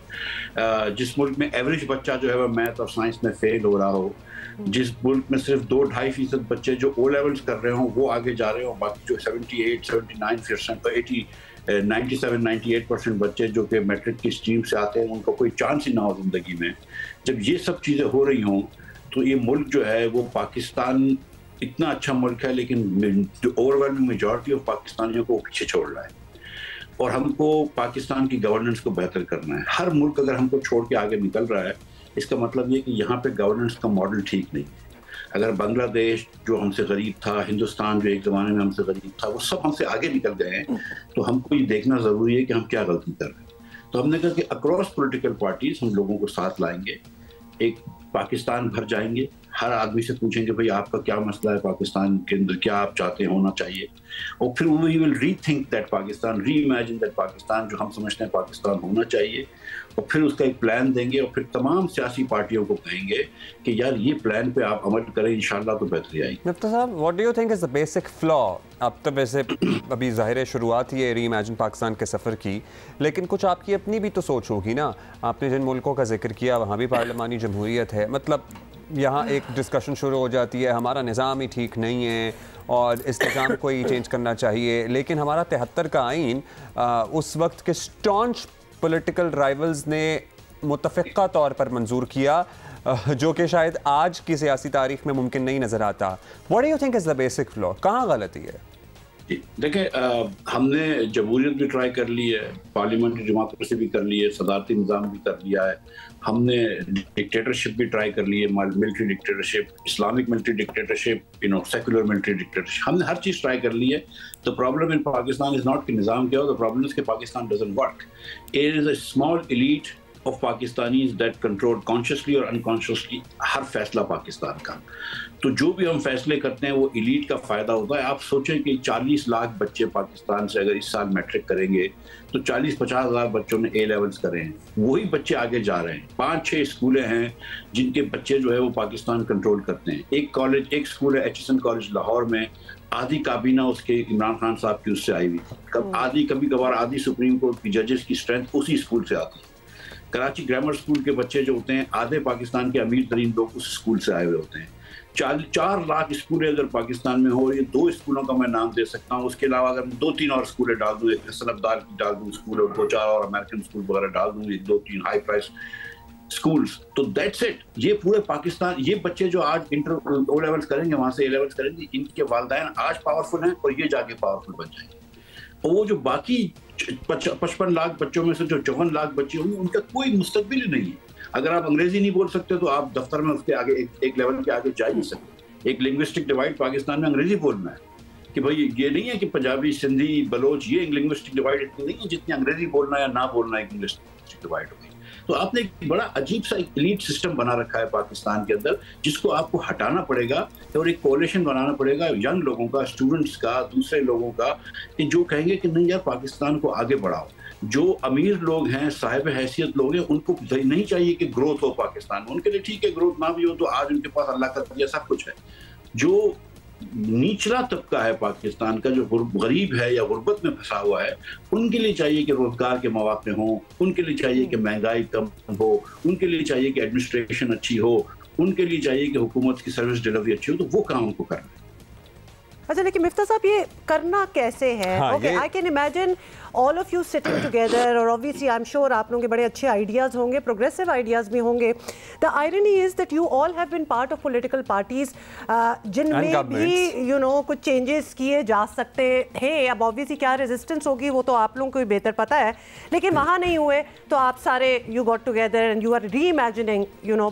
जिस मुल्क में एवरेज बच्चा जो है वो मैथ और साइंस में फेल हो रहा हो, जिस मुल्क में सिर्फ 2-2.5% बच्चे जो ओ लेवल्स कर रहे हों वो आगे जा रहे हों, बाकी जो 78-79% 97-98% बच्चे जो कि मैट्रिक की स्ट्रीम से आते हैं उनको कोई चांस ही ना हो ज़िंदगी में। जब ये सब चीज़ें हो रही हों तो ये मुल्क जो है वो पाकिस्तान इतना अच्छा मुल्क है, लेकिन जो ओवरवेलमिंग मेजॉरिटी ऑफ पाकिस्तानियों को पीछे छोड़ रहा है। और हमको पाकिस्तान की गवर्नेंस को बेहतर करना है। हर मुल्क अगर हमको छोड़ के आगे निकल रहा है, इसका मतलब ये कि यहाँ पे गवर्नेंस का मॉडल ठीक नहीं है। अगर बांग्लादेश जो हमसे गरीब था, हिंदुस्तान जो एक ज़माने में हमसे गरीब था, वो सब हमसे आगे निकल गए हैं, तो हमको ये देखना ज़रूरी है कि हम क्या गलती कर रहे हैं। तो हमने कहा कि अक्रॉस पॉलिटिकल पार्टीज हम लोगों को साथ लाएंगे, एक पाकिस्तान भर जाएंगे, हर आदमी से पूछेंगे भाई आपका क्या मसला है पाकिस्तान के अंदर, क्या आप चाहते हैं होना चाहिए, और फिर we will rethink that Pakistan, reimagine that Pakistan जो हम समझते हैं पाकिस्तान होना चाहिए, और फिर उसका एक प्लान देंगे और फिर तमाम सियासी पार्टियों को कहेंगे कि यार ये प्लान पे आप अमल करें, इंशाल्लाह तो बेहतरी आएगी। मुफ्ती साहब, what do you think is the basic flaw? अब तो वैसे अभी ज़ाहिर है शुरुआत ही है री इमेजिन पाकिस्तान के सफ़र की, लेकिन कुछ आपकी अपनी भी तो सोच होगी ना। आपने जिन मुल्कों का जिक्र किया वहाँ भी पार्लिमानी जमहूरियत है, मतलब यहाँ एक डिस्कशन शुरू हो जाती है हमारा निज़ाम ही ठीक नहीं है और इस निज़ाम को ही चेंज करना चाहिए, लेकिन हमारा 73 का आइन उस वक्त के स्टॉन्च पॉलिटिकल राइवल्स ने मुतफ़िक़ा तौर पर मंजूर किया, जो कि शायद आज की सियासी तारीख में मुमकिन नहीं नज़र आता। What do you think is the basic flaw? कहाँ गलती है? देखें, हमने जमहूरियत भी ट्राई कर ली है, पार्लियामेंट्री डेमोक्रेसी भी कर ली है, सदारती निज़ाम भी कर लिया है, हमने डिक्टेटरशिप भी ट्राई कर ली है, military dictatorship, Islamic military dictatorship, secular military dictatorship, हमने हर चीज़ ट्राई कर ली है। The problem in Pakistan is not कि निज़ाम क्या हो, द प्रॉब्लम इज कि Pakistan doesn't work. It is a small elite of Pakistanis that control consciously और unconsciously हर फैसला पाकिस्तान का। तो जो भी हम फैसले करते हैं वो एलीट का फ़ायदा होता है। आप सोचें कि 40 लाख बच्चे पाकिस्तान से अगर इस साल मैट्रिक करेंगे तो 40-50 हज़ार बच्चों ने ए लेवल्स करे हैं, वही बच्चे आगे जा रहे हैं। 5-6 स्कूलें हैं जिनके बच्चे जो है वो पाकिस्तान कंट्रोल करते हैं। एक स्कूल है HSN कॉलेज लाहौर में, आधी काबीना उसके इमरान खान साहब की उससे आई हुई, कभी कभार आधी सुप्रीम कोर्ट की जजेस की स्ट्रेंथ उसी स्कूल से आती है। कराची ग्रामर स्कूल के बच्चे जो होते हैं, आधे पाकिस्तान के अमीर तरीन लोग उस स्कूल से आए हुए होते हैं। 4 लाख स्कूलें अगर पाकिस्तान में हो, ये 2 स्कूलों का मैं नाम दे सकता हूँ, उसके अलावा अगर 2-3 और स्कूलें डाल दूँ, एक हसन अब्दाल की डाल दूँ स्कूल, और 2-4 और अमेरिकन स्कूल वगैरह डाल दूँ, 1-2-3 हाई प्राइस स्कूल्स, तो दैट्स इट। ये पूरे पाकिस्तान, ये बच्चे जो आज इंटर ओ लेवल्स करेंगे, वहाँ से ए लेवल्स करेंगे, इनके वालिदैन आज पावरफुल हैं और ये जाके पावरफुल बन जाएंगे। और वो जो बाकी 55 लाख बच्चों में से जो 54 लाख बच्चे होंगे, उनका कोई मुस्तकबिल नहीं है। अगर आप अंग्रेजी नहीं बोल सकते तो आप दफ्तर में उसके आगे एक लेवल के आगे जा ही नहीं सकते। एक लिंग्विस्टिक डिवाइड पाकिस्तान में अंग्रेजी बोलना है कि भाई ये नहीं है कि पंजाबी, सिंधी, बलोच, ये लिंग्विस्टिक डिवाइड इतनी नहीं है जितनी अंग्रेजी बोलना या ना बोलना एक लिंग्विस्टिक डिवाइड होगी। तो आपने एक बड़ा अजीब सा एक एलीट सिस्टम बना रखा है पाकिस्तान के अंदर, जिसको आपको हटाना पड़ेगा और एक कोalition बनाना पड़ेगा यंग लोगों का, स्टूडेंट्स का, दूसरे लोगों का, कि जो कहेंगे कि नहीं यार पाकिस्तान को आगे बढ़ाओ। जो अमीर लोग हैं, साहिब हैसियत लोग हैं, उनको नहीं चाहिए कि ग्रोथ हो पाकिस्तान में, उनके लिए ठीक है ग्रोथ ना भी हो तो आज उनके पास अल्लाह का दिया सब कुछ है। जो निचला तबका है पाकिस्तान का, जो गरीब है या गुर्बत में फंसा हुआ है, उनके लिए चाहिए कि रोजगार के मौके हों, उनके लिए चाहिए कि महंगाई कम हो, उनके लिए चाहिए कि एडमिनिस्ट्रेशन अच्छी हो, उनके लिए चाहिए कि हुकूमत की सर्विस डिलीवरी अच्छी हो। तो वो काम उनको करना है। अच्छा, लेकिन मिफ्ता साहब ये करना कैसे है? Okay, I can imagine all of you sitting together और ऑब्वियसली आई एम श्योर आप लोगों के बड़े अच्छे आइडियाज़ होंगे, प्रोग्रेसिव आइडियाज़ भी होंगे। The irony is that you all have been part of political parties जिनमें भी कुछ चेंजेस किए जा सकते हैं। अब ऑब्वियसली क्या रेजिस्टेंस होगी वो तो आप लोगों को भी बेहतर पता है, लेकिन वहाँ नहीं हुए तो आप सारे you got together and you are reimagining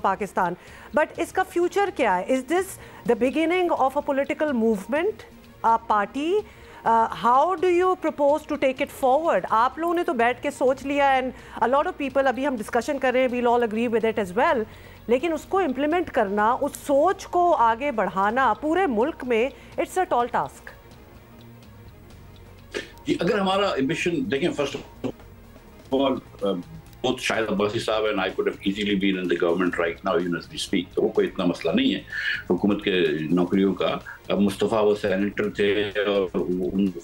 Pakistan. But इसका फ्यूचर क्या है? Is this the beginning of a political movement, a party? How do you propose to take it forward? आप लोगों ने तो बैठ के सोच लिया and a lot of people, अभी हम डिस्कशन कर रहे हैं, we'll all agree with it as well, लेकिन उसको इम्प्लीमेंट करना, उस सोच को आगे बढ़ाना पूरे मुल्क में, इट्स अ टॉल टास्क। अगर हमारा एम्बिशन देखें, first of all both Shahid Abbasi साहब and I could have easily been in the government right now, even as we speak. तो वो कोई इतना मसला नहीं है हुकूमत के नौकरियों का। अब मुस्तफ़ा वो सेनेटर थे और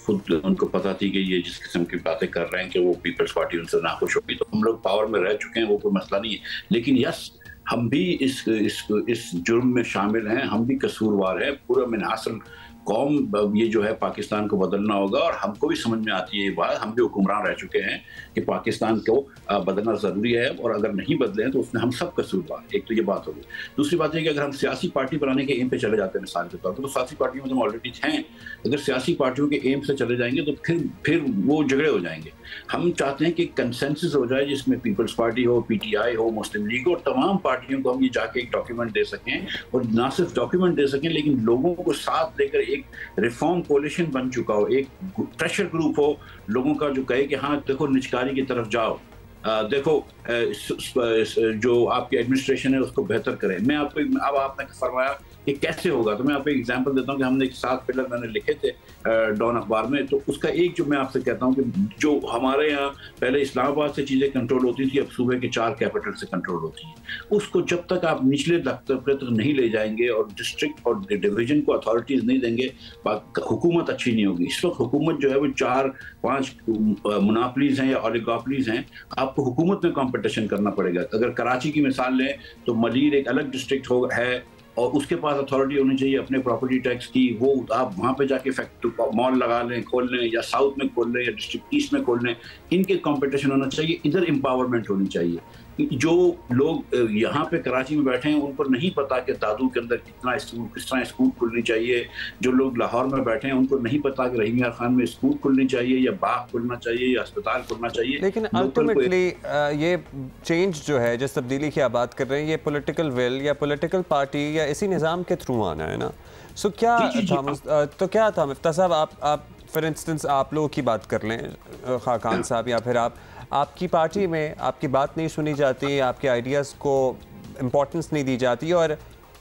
खुद उनको पता थी कि ये जिस किस्म की बातें कर रहे हैं कि वो पीपल्स पार्टी उनसे नाखुश होगी, तो हम लोग पावर में रह चुके हैं, वो कोई मसला नहीं है। लेकिन यस, हम भी इस जुर्म में शामिल हैं, हम भी कसूरवार हैं। पूरा मिनासल कौम ये जो है पाकिस्तान को बदलना होगा, और हमको भी समझ में आती है ये बात, हम भी हुक्मरान रह चुके हैं कि पाकिस्तान को बदलना ज़रूरी है, और अगर नहीं बदले हैं तो उसमें हम सब कसूरवार। एक तो ये बात होगी। दूसरी बात है कि अगर हम सियासी पार्टी बनाने के एम पे चले जाते हैं मिसाल के तौर पर, तो सियासी पार्टियों में तो हम ऑलरेडी हैं, अगर सियासी पार्टियों के एम से चले जाएंगे तो फिर वो झगड़े हो जाएंगे। हम चाहते हैं कि कंसेंसस हो जाए जिसमें पीपल्स पार्टी हो, PTI हो, मुस्लिम लीग और तमाम पार्टियों को हम ये जाके एक डॉक्यूमेंट दे सकें, और ना सिर्फ डॉक्यूमेंट दे सकें लेकिन लोगों को साथ लेकर एक रिफॉर्म कोलिशन बन चुका हो, एक प्रेशर ग्रुप हो लोगों का जो कहे कि हाँ देखो निजकारी की तरफ जाओ, देखो जो आपकी एडमिनिस्ट्रेशन है उसको बेहतर करें। मैं आपको अब आपने फरमाया कि कैसे होगा, तो मैं आपको एक एग्जांपल देता हूँ कि हमने 7 पिलर मैंने लिखे थे डॉन अखबार में, तो उसका एक जो मैं आपसे कहता हूँ कि जो हमारे यहाँ पहले इस्लामाबाद से चीज़ें कंट्रोल होती थी, अब सूबे के 4 कैपिटल से कंट्रोल होती हैं। उसको जब तक आप निचले तबके तक नहीं ले जाएंगे और डिस्ट्रिक्ट और डिवीजन को अथॉरिटीज़ नहीं देंगे, हुकूमत अच्छी नहीं होगी। इस वक्त हुकूमत जो है वो 4-5 मोनोपोलीज हैं या ओलिगोपोलीज हैं, आपको हुकूमत में कॉम्पिटिशन करना पड़ेगा। अगर कराची की मिसाल लें तो मलीर एक अलग डिस्ट्रिक्ट है और उसके पास अथॉरिटी होनी चाहिए अपने प्रॉपर्टी टैक्स की, वो आप वहाँ पे जाके फैक्ट्री मॉल लगा लें, खोल लें, या साउथ में खोल लें या डिस्ट्रिक्ट ईस्ट में खोल लें, इनके कंपटीशन होना चाहिए। इधर एम्पावरमेंट होनी चाहिए। जो लोग यहाँ पे कराची में बैठे हैं उन पर नहीं पता कि दादू के अंदर किस तरह स्कूल खुलनी चाहिए, जो लोग लाहौर में बैठे हैं उनको नहीं पता कि रहीम यार खान में स्कूल खुलनी चाहिए या बाग खुलना चाहिए या अस्पताल खुलना चाहिए। लेकिन अल्टीमेटली ये चेंज जो है, जिस तब्दीली की आप बात कर रहे हैं, ये पॉलिटिकल विल या पॉलिटिकल पार्टी या इसी निज़ाम के थ्रू आना है ना। सो क्या तो क्या था मिफ्ता साहब, आप फॉर इंस्टेंस आप लोगों की बात कर लें, खाकान साहब, या फिर आपकी पार्टी में आपकी बात नहीं सुनी जाती, आपके आइडियाज़ को इम्पोर्टेंस नहीं दी जाती, और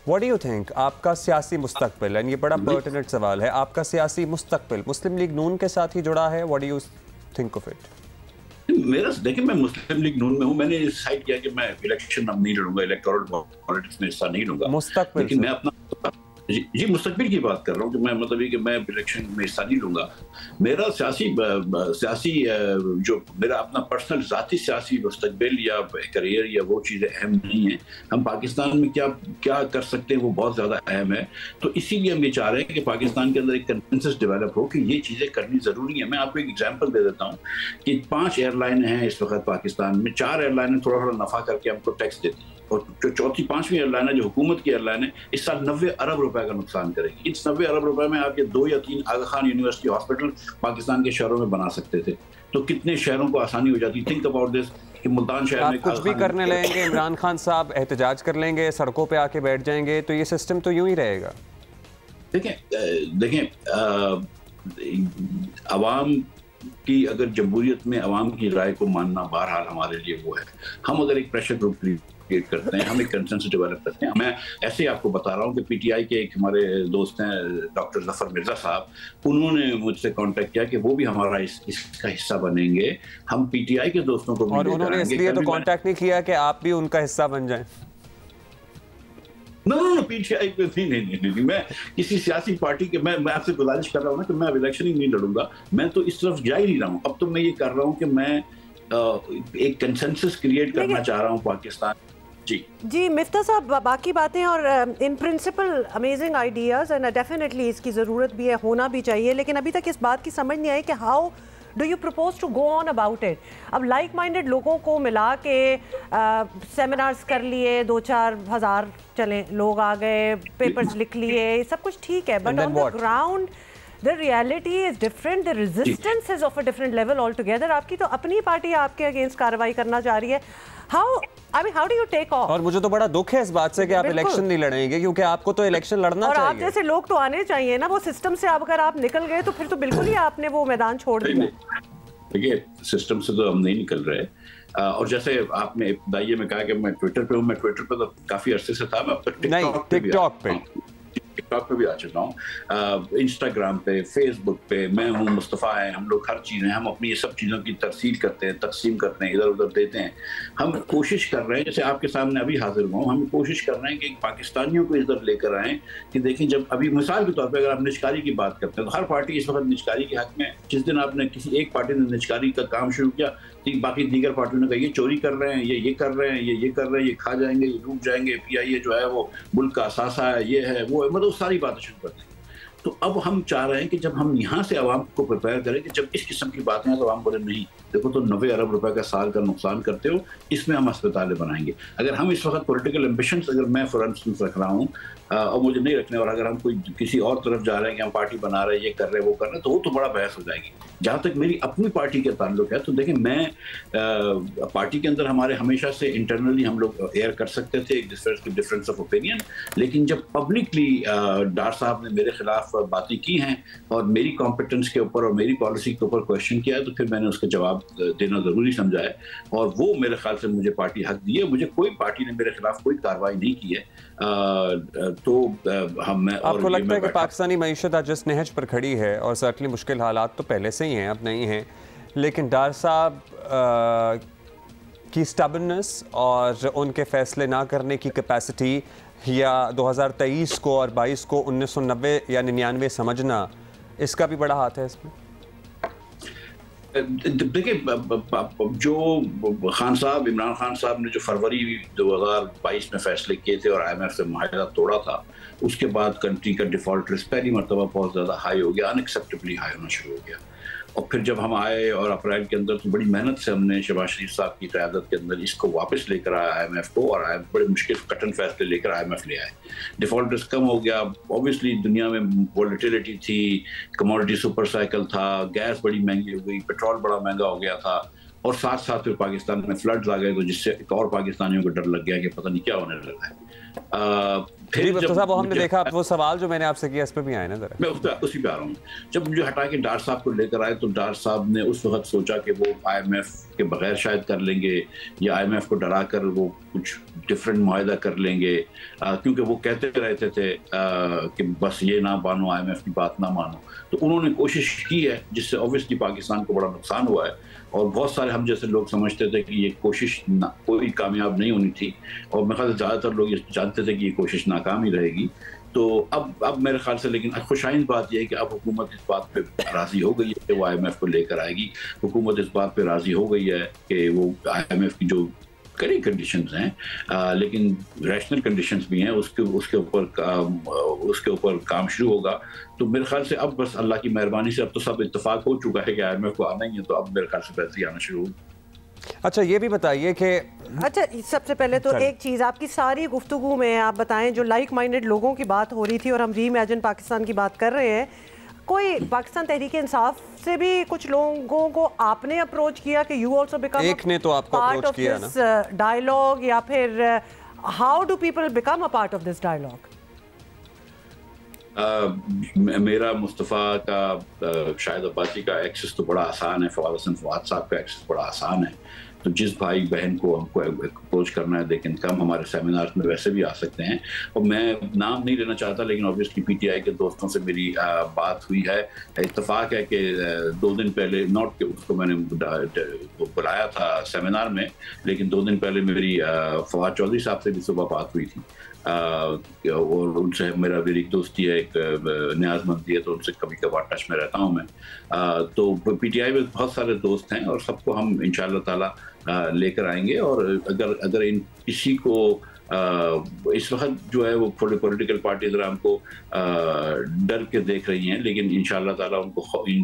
व्हाट डू यू थिंक आपका सियासी मुस्तकबिल, ये बड़ा पर्टिनेंट सवाल है, आपका सियासी मुस्तकबिल मुस्लिम लीग नून के साथ ही जुड़ा है? What do you think of it? मेरा देखिए, मैं मुस्लिम लीग नून में हूँ, मैंने डिसाइड किया कि मैं इलेक्शन अब नहीं लड़ूंगा, इलेक्टोरल पॉलिटिक्स में हिस्सा नहीं लूंगा। मुस्तकबिल, लेकिन मैं अपना जी मुस्तकबिल की बात कर रहा हूँ कि मैं मतलब ये कि मैं इलेक्शन में हिस्सा नहीं लूंगा। मेरा सियासी जो मेरा अपना पर्सनल ज़ाती सियासी मुस्तकबिल या करियर या वो चीज़ें अहम नहीं है। हम पाकिस्तान में क्या कर सकते हैं वो बहुत ज़्यादा अहम है। तो इसीलिए हम ये चाह रहे हैं कि पाकिस्तान के अंदर एक कंसेंसस डेवलप हो कि ये चीज़ें करनी ज़रूरी है। मैं आपको एक एग्जाम्पल दे देता हूँ कि 5 एयरलाइन हैं इस वक्त पाकिस्तान में, 4 एयरलाइनें थोड़ा नफ़ा करके हमको टैक्स देती हैं, और जो चौथी 5वीं एयरलाइन है जो हुकूमत की एयरलाइन है, इस साल 90 अरब रुपए का नुकसान करेगी। इस 90 अरब रुपए में आप ये 2 या 3 आगा खान यूनिवर्सिटी हॉस्पिटल पाकिस्तान के शहरों में बना सकते थे, तो कितने शहरों को आसानी हो जाती। थिंक अबाउट दिस कि मुल्तान शहर में कुछ भी करने लगेंगे, इमरान खान साहब एहतजाज कर लेंगे, सड़कों पे आके बैठ जाएंगे, तो ये सिस्टम तो यूं ही रहेगा। देखें अवाम की अगर जमहूरियत में अवाम की राय को मानना बहरहाल हमारे लिए वो है। हम अगर एक प्रेशर ग्रुप क्रिएट करते हैं, हम एक कंसेंसस डेवलप करते हैं। मैं ऐसे ही आपको बता रहा हूँ कि PTI के एक हमारे दोस्त हैं डॉक्टर जफर मिर्जा साहब, उन्होंने मुझसे कांटेक्ट किया कि वो भी हमारा इसका हिस्सा बनेंगे। हम PTI के दोस्तों को भी, और उन्होंने इसलिए तो कांटेक्ट नहीं किया कि आप भी उनका हिस्सा बन जाएं। नो PTI पे नहीं, मैं किसी सियासी पार्टी के, मैं आपसे गुजारिश कर रहा हूँ ना कि मैं अब इलेक्शन ही नहीं लड़ूंगा। मैं तो इस तरफ जा ही नहीं रहा हूँ। अब तो मैं ये कर रहा हूँ कि मैं एक कंसेंसस क्रिएट करना चाह रहा हूँ पाकिस्तान। जी मिफ्ता साहब, बाकी बातें और in principle amazing ideas, and definitely इसकी ज़रूरत भी है, होना भी चाहिए, लेकिन अभी तक इस बात की समझ नहीं आई कि how do you propose to go on about it. अब लाइक माइंडेड लोगों को मिला के सेमिनार्स कर लिए, 2-4 हज़ार चले लोग आ गए, पेपर्स लिख लिए, सब कुछ ठीक है, but on the ground the reality is different, the resistance is of a different level altogether. आपकी तो अपनी पार्टी आपके अगेंस्ट कार्रवाई करना चाह रही है। how do you take off? और मुझे तो बड़ा दुख है इस बात से कि आप इलेक्शन नहीं लड़ेंगे, क्योंकि आपको तो इलेक्शन लड़ना चाहिए। और आप जैसे लोग तो आने चाहिए ना, वो सिस्टम से अगर आप निकल गए तो फिर तो बिल्कुल ही आपने वो मैदान छोड़ दिया। देखिए, सिस्टम से तो हम नहीं निकल रहे, और जैसे आपने इब्तिदाइये में कहा कि मैं ट्विटर पे हूँ, मैं ट्विटर पे तो काफी अरसे से था, मैं टिकटॉक टिकटॉक पे भी आ चुका हूँ, इंस्टाग्राम पे, फेसबुक पे, मैं हूँ, मुस्तफ़ा है, हम लोग हर चीज़ हैं, हम अपनी ये सब चीज़ों की तरसील करते हैं, तकसीम करते हैं, इधर उधर देते हैं। हम कोशिश कर रहे हैं, जैसे आपके सामने अभी हाजिर हुआ हूँ, हम कोशिश कर रहे हैं कि पाकिस्तानियों को इधर लेकर आएँ कि देखें, जब अभी मिसाल के तौर पर अगर आप निजकारी की बात करते हैं तो हर पार्टी इस वक्त निजकारी के हक में। जिस दिन आपने किसी एक पार्टी ने निजकारी का काम शुरू किया, बाकी दीगर पार्टियों ने कहा ये चोरी कर रहे हैं, ये कर रहे हैं, ये कर रहे हैं, ये खा जाएंगे, ये डूब जाएंगे, PIA जो है वो मुल्क का असासा है, ये है वो है, मतलब सारी बातें शुरू करते हैं। तो अब हम चाह रहे हैं कि जब हम यहाँ से आवाम को प्रिपेयर करें कि जब इस किस्म की बातें हैं तो आवाम बोले नहीं, देखो तो 90 अरब रुपए का साल का नुकसान करते हो, इसमें हम अस्पतालें बनाएंगे। अगर हम इस वक्त पॉलिटिकल एम्बिशंस, अगर मैं फॉर इंस्टेंस रख रहा हूँ और मुझे नहीं रखने, और अगर हम कोई किसी और तरफ जा रहे हैं कि हम पार्टी बना रहे हैं, ये कर रहे हैं, वो कर रहे हैं, तो वो तो बड़ा बहस हो जाएगी। जहाँ तक मेरी अपनी पार्टी के ताल्लुक है तो देखें, मैं पार्टी के अंदर हमारे हमेशा से इंटरनली हम लोग एयर कर सकते थे डिफरेंस ऑफ ओपिनियन, लेकिन जब पब्लिकली डार साहब ने मेरे खिलाफ बातें की हैं और मेरी कॉम्पिटेंस के ऊपर और मेरी पॉलिसी के ऊपर क्वेश्चन किया है, तो फिर मैंने उसका जवाब देना ज़रूरी समझा है। और वो मेरे ख्याल से मुझे पार्टी हक दी है, मुझे कोई पार्टी ने मेरे खिलाफ कोई कार्रवाई नहीं की है। आपको लगता है कि पाकिस्तानी मईशत आज जिस नहज पर खड़ी है, और सर्टनली मुश्किल हालात तो पहले से ही हैं, अब नहीं हैं, लेकिन डार साहब की स्टबर्ननेस और उनके फैसले ना करने की कैपेसिटी, या 2023 को और 22 को 1990 या 99 समझना, इसका भी बड़ा हाथ है इसमें? देखिए, जो खान साहब, इमरान खान साहब ने जो फरवरी 2022 में फैसले किए थे और IMF से मुआहदा तोड़ा था, उसके बाद कंट्री का डिफॉल्ट रिस्क पहली मरतबा बहुत ज़्यादा हाई हो गया, अनएक्सेप्टेबली हाई होना शुरू हो गया। और फिर जब हम आए और अप्रैल के अंदर तो बड़ी मेहनत से हमने शहबाज शरीफ साहब की क़यादत के अंदर इसको वापस लेकर आया IMF को, और बड़े मुश्किल कठिन फैसले लेकर IMF ले आए। डिफ़ॉल्ट रिस्क कम हो गया, ऑब्वियसली दुनिया में वॉलेटिलिटी थी, कमोडिटी सुपर साइकिल था, गैस बड़ी महंगी हो गई, पेट्रोल बड़ा महंगा हो गया था, और साथ साथ फिर पाकिस्तान में फ्लड्स आ गए, तो जिससे एक और पाकिस्तानियों को डर लग गया कि पता नहीं क्या होने लगा है। फिर जब साहब हमने देखा, वो सवाल जो मैंने आपसे किया इस पे भी आए ना जरा, मैं उसी पे आ रहा हूँ। जब मुझे हटा के डार साहब को लेकर आए तो डार साहब ने उस वक्त सोचा कि वो IMF के बगैर शायद कर लेंगे, या IMF को डरा कर वो कुछ डिफरेंट मुआहदा कर लेंगे, क्योंकि वो कहते रहते थे कि बस ये ना मानो, IMF की बात ना मानो। तो उन्होंने कोशिश की है, जिससे ऑब्वियसली पाकिस्तान को बड़ा नुकसान हुआ है, और बहुत सारे हम जैसे लोग समझते थे कि ये कोशिश कोई कामयाब नहीं होनी थी, और मेरे ख्याल से ज़्यादातर लोग ये जानते थे कि ये कोशिश नाकाम ही रहेगी। तो अब मेरे ख्याल से, लेकिन खुशाइन बात यह है कि अब हुकूमत इस बात पे राज़ी हो गई है कि वो IMF को लेकर आएगी। हुकूमत इस बात पे राज़ी हो गई है कि वो IMF की जो कई कंडीशंस हैं, लेकिन रैशनल कंडीशंस भी हैं, उसके ऊपर काम शुरू होगा। तो मेरे ख्याल से अब बस अल्लाह की मेहरबानी से अब तो सब इत्तेफाक हो चुका है कि IMF को आना ही है, तो अब मेरे ख्याल से पैसे ही आना शुरू हो। अच्छा, ये भी बताइए कि अच्छा, सबसे पहले तो एक चीज़, आपकी सारी गुफ्तगू में आप बताएं, जो लाइक माइंडेड लोगों की बात हो रही थी और हम रीइमेजिन पाकिस्तान की बात कर रहे हैं, कोई पाकिस्तान तहरीक इंसाफ से भी कुछ लोगों को आपने अप्रोच किया कि यू आल्सो बिकम एक ने तो आपको अप्रोच किया ना डायलॉग, या फिर how do people become a part of this dialogue? मेरा मुस्तफ़ा का शाहिद अब्बासी का एक्सेस तो बड़ा आसान है, फवाद हसन फवाद साहब का एक्सेस बड़ा आसान है। तो जिस भाई बहन को हमको अप्रोच करना है, लेकिन कम हमारे सेमिनार्स में वैसे भी आ सकते हैं। और मैं नाम नहीं लेना चाहता, लेकिन ऑब्वियसली PTI के दोस्तों से मेरी बात हुई है। इत्तेफाक है कि 2 दिन पहले, नॉट कि उसको मैंने बुलाया था सेमिनार में, लेकिन 2 दिन पहले मेरी फवाद चौधरी साहब से भी सुबह बात हुई थी, और उनसे मेरी दोस्ती है, एक न्याजमंदी है, तो उनसे कभी कभार टच में रहता हूँ मैं। तो PTI में बहुत सारे दोस्त हैं और सबको हम इंशाअल्लाह ताला लेकर आएंगे। और अगर इन किसी को इस वक्त जो है वो पॉलिटिकल पार्टी जरा हमको डर के देख रही हैं, लेकिन इंशाअल्लाह ताला उनको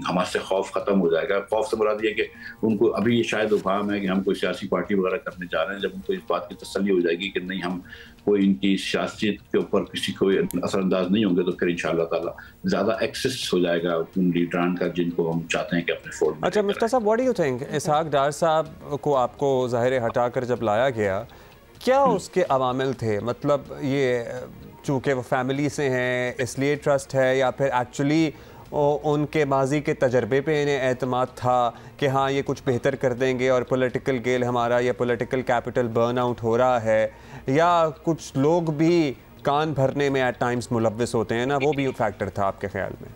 हमारे से खौफ ख़त्म हो जाएगा। खौफ से मुराद ये कि उनको अभी ये शायद उभाम है कि हम कोई सियासी पार्टी वगैरह करने जा रहे हैं। जब उनको इस बात की तसल्ली हो जाएगी कि नहीं, हम कोई इनकी सियासत के ऊपर किसी को असरअंदाज नहीं होंगे, तो फिर इंशाअल्लाह ताला ज़्यादा एक्सेस हो जाएगा उन लीडरान का जिनको हम चाहते हैं कि अपने फोल्ड में। अच्छा मुफ्ती साहब, व्हाट डू यू थिंक, इसहाक डार साहब को आपको ज़ाहिर हटाकर जब लाया गया, क्या उसके अवामिल थे? मतलब ये चूँकि वो फैमिली से हैं इसलिए ट्रस्ट है, या फिर एक्चुअली उनके माजी के तजर्बे पे इन्हें एतमाद था कि हाँ ये कुछ बेहतर कर देंगे और पॉलिटिकल गेल हमारा या पॉलिटिकल कैपिटल बर्न आउट हो रहा है, या कुछ लोग भी कान भरने में एट टाइम्स मुलव्विस होते हैं ना, वो भी फैक्टर था आपके ख्याल में?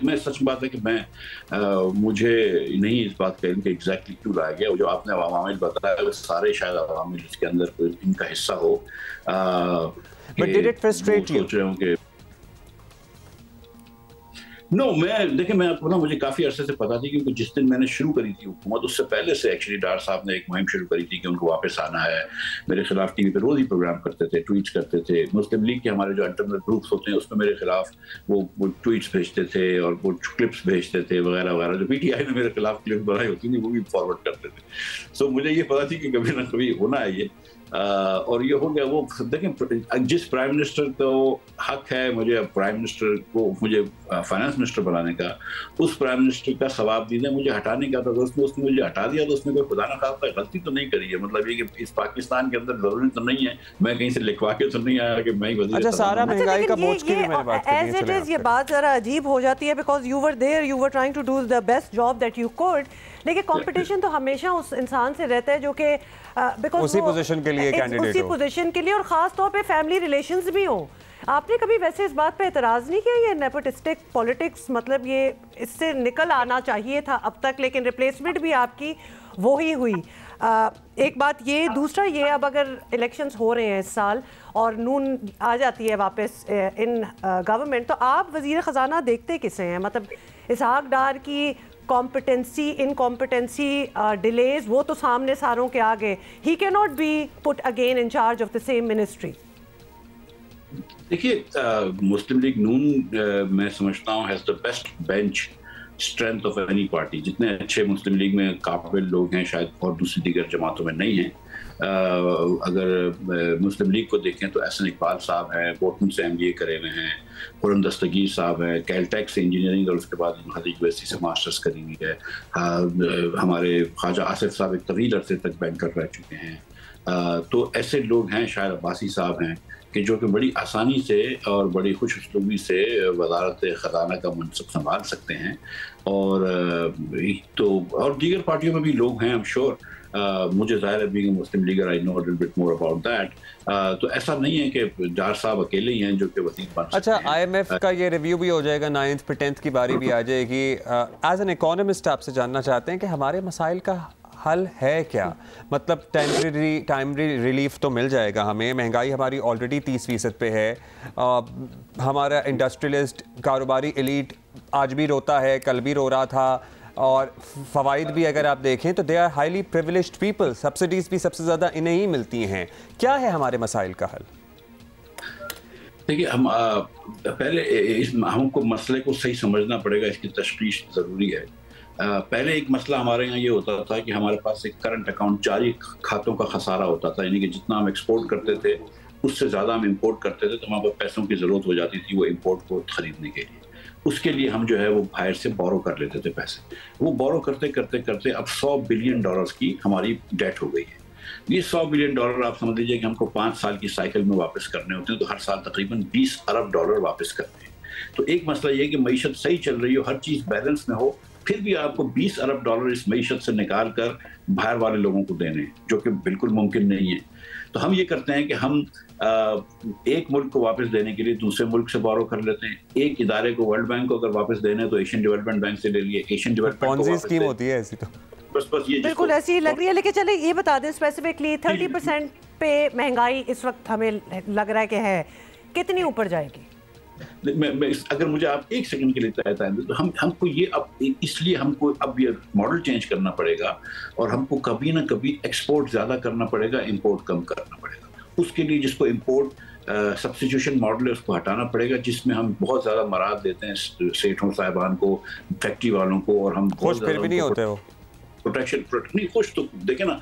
मैं सच बात है कि मुझे नहीं इस बात का इनका एग्जैक्टली क्यों लाया गया। जो आपने अवामिल बताया वो सारे शायद अवामिल इसके अंदर कोई इनका हिस्सा हो। But did it frustrate you? सोच रहे हूँ कि मैं आपको ना, मुझे काफी अरसे से पता थी, क्योंकि जिस दिन मैंने शुरू करी थी हुकूमत, उससे पहले से एक्चुअली डार साहब ने एक मुहिम शुरू करी थी कि उनको वापस आना है। मेरे खिलाफ टीवी पे रोज ही प्रोग्राम करते थे, ट्वीट्स करते थे। मुस्लिम लीग के हमारे जो इंटरनल ग्रुप्स होते हैं उसमें मेरे खिलाफ वो ट्वीट्स भेजते थे और वो क्लिप्स भेजते थे वगैरह वगैरह। जो PTI ने मेरे खिलाफ क्लिप्स बनाई होती थी वो भी फॉरवर्ड करते थे। सो मुझे ये पता थी कि कभी ना कभी होना है ये, और ये हो गया। वो देखें, जिस प्राइम मिनिस्टर को हक है मुझे प्राइम मिनिस्टर को मुझे फाइनेंस मिनिस्टर बनाने का, उस प्राइम मिनिस्टर का सवाब दीजिए मुझे हटाने का था। तो उसने मुझे हटा दिया, तो उसने कोई खुदा न खास्ता गलती तो नहीं करी है। मतलब ये कि इस पाकिस्तान के अंदर जरूरी तो नहीं है, मैं कहीं से लिखवा के तो नहीं आया कि मैं ही वज़ीर। अच्छा, सारा महंगाई का बोझ की भी मैंने बात की एज इट इज ये बात जरा अजीब हो जाती है, because you were there, you were trying to do the best job that you could. लेकिन कंपटीशन तो हमेशा उस इंसान से रहता है जो कि बिकॉज उसी पोजीशन के लिए कैंडिडेट उसी पोजीशन के लिए, और खास तौर पे फैमिली रिलेशंस भी हो। आपने कभी वैसे इस बात पे एतराज़ नहीं किया? ये नेपोटिस्टिक पॉलिटिक्स, मतलब ये इससे निकल आना चाहिए था अब तक, लेकिन रिप्लेसमेंट भी आपकी वो ही हुई। एक बात ये, दूसरा ये, अब अगर इलेक्शंस हो रहे हैं इस साल और नून आ जाती है वापस इन गवर्नमेंट, तो आप वज़ीर ख़जाना देखते किसे हैं? मतलब इसहाक डार की कॉम्पिटेंसी, इनकॉम्पिटेंसी, डिलेज, वो तो सामने सारों के आगे। He can not be put again in charge of the same ministry. देखिए, मुस्लिम लीग नून मैं समझता हूँ has the best bench strength of any party. जितने अच्छे मुस्लिम लीग में काबिल लोग हैं शायद और दूसरी दीगर जमातों में नहीं हैं। अगर मुस्लिम लीग को देखें तो एहसन इकबाल साहब हैं, बोटन से MBA करे हुए हैं, खुरम दस्तगीर साहब हैं, कैलटेक से इंजीनियरिंग और उसके बाद यूनिवर्सिटी से मास्टर्स करी हुई है। हमारे ख्वाजा आसिफ साहब एक तवील अरसे तक बैंकर रह चुके हैं। तो ऐसे लोग हैं, शायद अब्बासी साहब हैं, कि जो कि बड़ी आसानी से और बड़ी खुश उसलूबी से वज़ारत ख़ज़ाना का मनसब संभाल सकते हैं। और दीगर पार्टियों में भी लोग हैं, आई एम श्योर। मुझे ज़ाहिर है being Muslim लीगर I know a little bit more about that. तो ऐसा नहीं है कि डार साहब अकेले ही हैं जो कि वज़ीर बन सकते हैं। अच्छा, IMF का ये रिव्यू भी हो जाएगा 9th पे 10th की बारी भी आ जाएगी। एज एन इकोनॉमिस्ट आपसे जानना चाहते हैं कि हमारे मसाइल का हल है क्या? मतलब टाइमरी रिलीफ तो मिल जाएगा हमें, महंगाई हमारी ऑलरेडी 30% पे है, हमारा इंडस्ट्रियलिस्ट कारोबारी एलीट आज भी रोता है, कल भी रो रहा था, और फ़वाइद भी अगर आप देखें तो they are highly privileged people, subsidies भी सबसे ज़्यादा इन्हें ही मिलती हैं। क्या है हमारे मसाइल का हल? देखिए, हम पहले हमको मसले को सही समझना पड़ेगा, इसकी तशख़ीस ज़रूरी है। पहले एक मसला हमारे यहाँ ये होता था कि हमारे पास एक करंट अकाउंट, जारी खातों का खसारा होता था, यानी कि जितना हम एक्सपोर्ट करते थे उससे ज़्यादा हम इंपोर्ट करते थे, तो हमारे पास पैसों की ज़रूरत हो जाती थी वो इंपोर्ट को ख़रीदने के लिए। उसके लिए हम जो है वो बाहर से बोरो कर लेते थे पैसे। वो बोरो करते करते करते अब $100 बिलियन की हमारी डेट हो गई है। ये $100 बिलियन आप समझ लीजिए कि हमको 5 साल की साइकिल में वापस करने होते हैं, तो हर साल तकरीबन $20 अरब वापस करते हैं। तो एक मसला ये कि मईशत सही चल रही हो, हर चीज़ बैलेंस में हो, फिर भी आपको $20 अरब इस मईशत से निकाल कर बाहर वाले लोगों को देने, जो कि बिल्कुल मुमकिन नहीं है। तो हम ये करते हैं कि हम एक मुल्क को वापस देने के लिए दूसरे मुल्क से बोरो कर लेते हैं। एक इदारे को, वर्ल्ड बैंक को अगर वापस देना है तो एशियन डेवलपमेंट बैंक से ले लिए। एशियन डेवलपमेंट स्कीम होती है ऐसी, तो बस ये बिल्कुल ऐसी ही लग रही है। लेकिन चले ये बता दें स्पेसिफिकली 30% पे महंगाई इस वक्त हमें लग रहा है कि है, कितनी ऊपर जाएगी? अगर मुझे आप एक सेकंड के लिए तो हमको ये अब इसलिए हमको अब ये मॉडल चेंज करना पड़ेगा, और हमको कभी ना कभी एक्सपोर्ट ज़्यादा करना पड़ेगा, इंपोर्ट कम करना पड़ेगा। उसके लिए जिसको इंपोर्ट सब्स्टिट्यूशन मॉडल है उसको हटाना पड़ेगा, जिसमें हम बहुत ज़्यादा मराद देते हैं सेठों साहिबान को, फैक्ट्री वालों को, और हम खुश फिर भी नहीं होते हो। प्रोटेक्शन नहीं, खुश तो देखे ना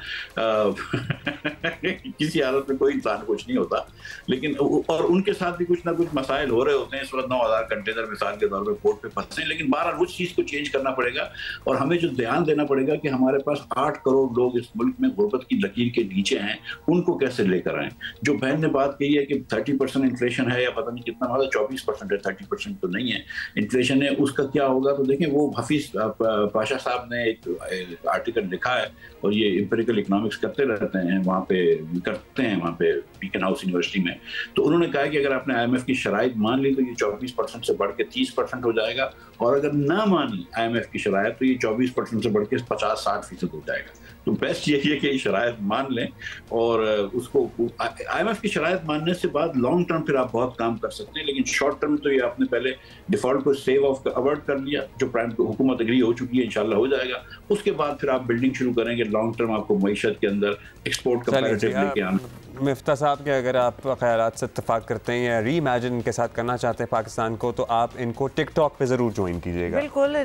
किसी हालत में कोई इंसान कुछ नहीं होता, लेकिन और उनके साथ भी कुछ ना कुछ मसाइल हो रहे होते हैं। इस वक्त 9000 कंटेनर मिसाल के तौर पर पोर्ट पे फंसे हैं, लेकिन बहरहाल उस चीज़ को चेंज करना पड़ेगा। और हमें जो ध्यान देना पड़ेगा कि हमारे पास 8 करोड़ लोग इस मुल्क में गुर्बत की लकीर के नीचे हैं, उनको कैसे लेकर आएँ। जो बहन ने बात कही है कि 30% इन्फ्लेशन है, या पता नहीं कितना होगा, 24% है, 30% तो नहीं है इन्फ्लेशन है, उसका क्या होगा? तो देखें, वो हफीज पाशा साहब ने एक आर्टिकल लिखा है और ये एम्पिरिकल इकोनॉमिक्स करते रहते हैं वहाँ पे बीकन हाउस यूनिवर्सिटी में। तो उन्होंने कहा कि अगर आपने IMF की शराइत मान ली तो ये 24% से बढ़ के 30% हो जाएगा, और अगर ना मानी IMF की शराइत तो ये 24% से बढ़ के 50-60% हो जाएगा। तो बेस्ट यही है कि शराइत मान लें, और उसको IMF की शराइत मानने से बाद लॉन्ग टर्म फिर आप बहुत काम कर सकते हैं, लेकिन शॉर्ट टर्म तो ये आपने पहले डिफॉल्ट को सेव ऑफ अवॉइड कर लिया, जो प्राइम हुकूमत एग्री हो चुकी है, इंशाल्लाह हो जाएगा। उसके बाद फिर आप बिल्डिंग शुरू करेंगे, लॉन्ग टर्म आपको मईशत के अंदर एक्सपोर्ट कंपैरेटिव लेके आना। मिफ्ता साहब के अगर आप ख्यालात से इत्तेफाक करते हैं या री इमेजिन के साथ करना चाहते हैं पाकिस्तान को, तो आप इनको टिकटॉक पे जरूर ज्वाइन कीजिएगा। बिल्कुल,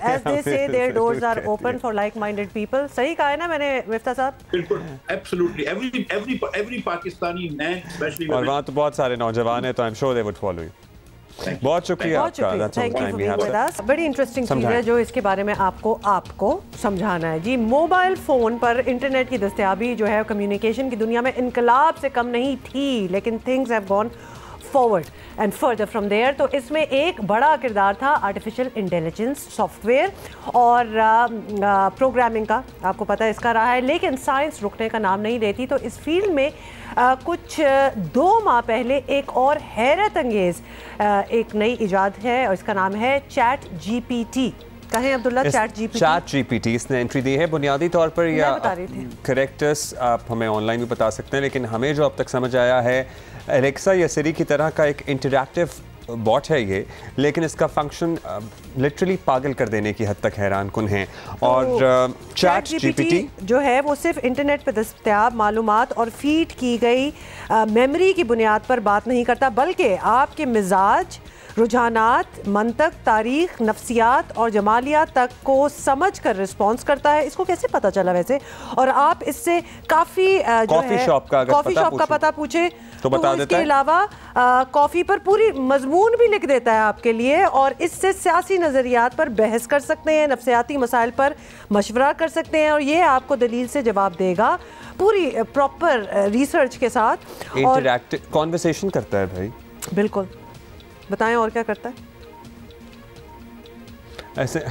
as they say their doors are open for like-minded people। सही कहा है ना मैंने मिफ्ता साहब? बिल्कुल, absolutely, every Pakistani man, especially और वहाँ तो बहुत सारे नौजवान हैं, तो I am sure they would follow you. बहुत शुक्रिया आपका। बड़ी इंटरेस्टिंग चीज़ है जो इसके बारे में आपको समझाना है जी। मोबाइल फ़ोन पर इंटरनेट की दस्तयाबी जो है कम्युनिकेशन की दुनिया में इनकलाब से कम नहीं थी, लेकिन things have gone forward and further from there. तो इसमें एक बड़ा किरदार था आर्टिफिशियल इंटेलिजेंस, सॉफ्टवेयर और प्रोग्रामिंग का, आपको पता है इसका रहा है, लेकिन साइंस रुकने का नाम नहीं लेती। तो इस फील्ड में कुछ 2 माह पहले एक और हैरत अंगेज़ एक नई इजाद है और इसका नाम है चैट GPT। कहें अब्दुल्ला, चैट GPT इसने एंट्री दी है बुनियादी तौर पर, या करेक्टर्स आप हमें ऑनलाइन भी बता सकते हैं, लेकिन हमें जो अब तक समझ आया है एलेक्सा या सिरी की तरह का एक इंटरैक्टिव बॉट है ये, लेकिन इसका फंक्शन लिटरली पागल कर देने की हद तक हैरान कुन है। और चैट GPT जो है वो सिर्फ इंटरनेट पर दस्तयाब मालूमात और फीड की गई मेमोरी की बुनियाद पर बात नहीं करता, बल्कि आपके मिजाज, रुझानात, मंतक, तारीख, नफ्सियात और जमालियात तक को समझ कर रिस्पॉन्स करता है। इसको कैसे पता चला वैसे? और आप इससे काफ़ी कॉफ़ी शॉप का पता पूछे तो बता देता है। इसके अलावा कॉफ़ी पर पूरी मजमून भी लिख देता है आपके लिए, और इससे सियासी नज़रियात पर बहस कर सकते हैं, नफ्सियाती मसाइल पर मशवरा कर सकते हैं, और ये आपको दलील से जवाब देगा पूरी प्रॉपर रिसर्च के साथ। इंटरैक्टिव कॉन्वर्सेशन करता है भाई। बिल्कुल, बताएं और क्या करता है ऐसे?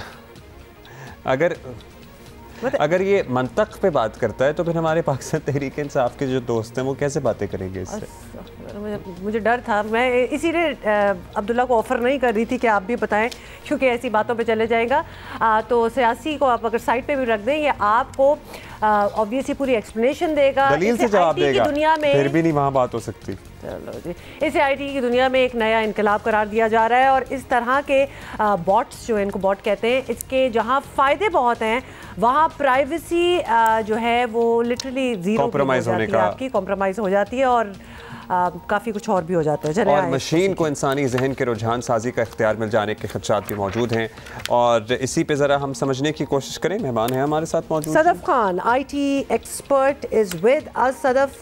अगर ये मंतक पे बात करता है तो फिर हमारे पाकिस्तान तहरीक इंसाफ के जो दोस्त हैं वो कैसे बातें करेंगे इससे? मुझे डर था, मैं इसीलिए अब्दुल्ला को ऑफ़र नहीं कर रही थी कि आप भी बताएं, क्योंकि ऐसी बातों पे चले जाएगा। तो सियासी को आप अगर साइड पे भी रख दें, ये आपको ऑब्वियसली पूरी एक्सप्लेनेशन देगा, दलील से जवाब देगा, दुनिया में फिर भी नहीं वहाँ बात हो सकती। चलो जी, इसे IT की दुनिया में एक नया इनकलाब करार दिया जा रहा है, और इस तरह के बॉट्स जो इनको बॉट कहते हैं, इसके जहाँ फ़ायदे बहुत हैं वहाँ प्राइवेसी जो है वो लिटरली ज़ीरो कॉम्प्रोमाइज़ होने का आपकी कॉम्प्रोमाइज़ हो जाती है, और काफ़ी कुछ और भी हो जाता है। और मशीन को इंसानी जहन के रुझान साजी का इख्तियार मिल जाने के खदशात भी मौजूद हैं, और इसी पे ज़रा हम समझने की कोशिश करें। मेहमान हैं हमारे साथ मौजूद Sadaf Khan, IT expert is with us. Sadaf,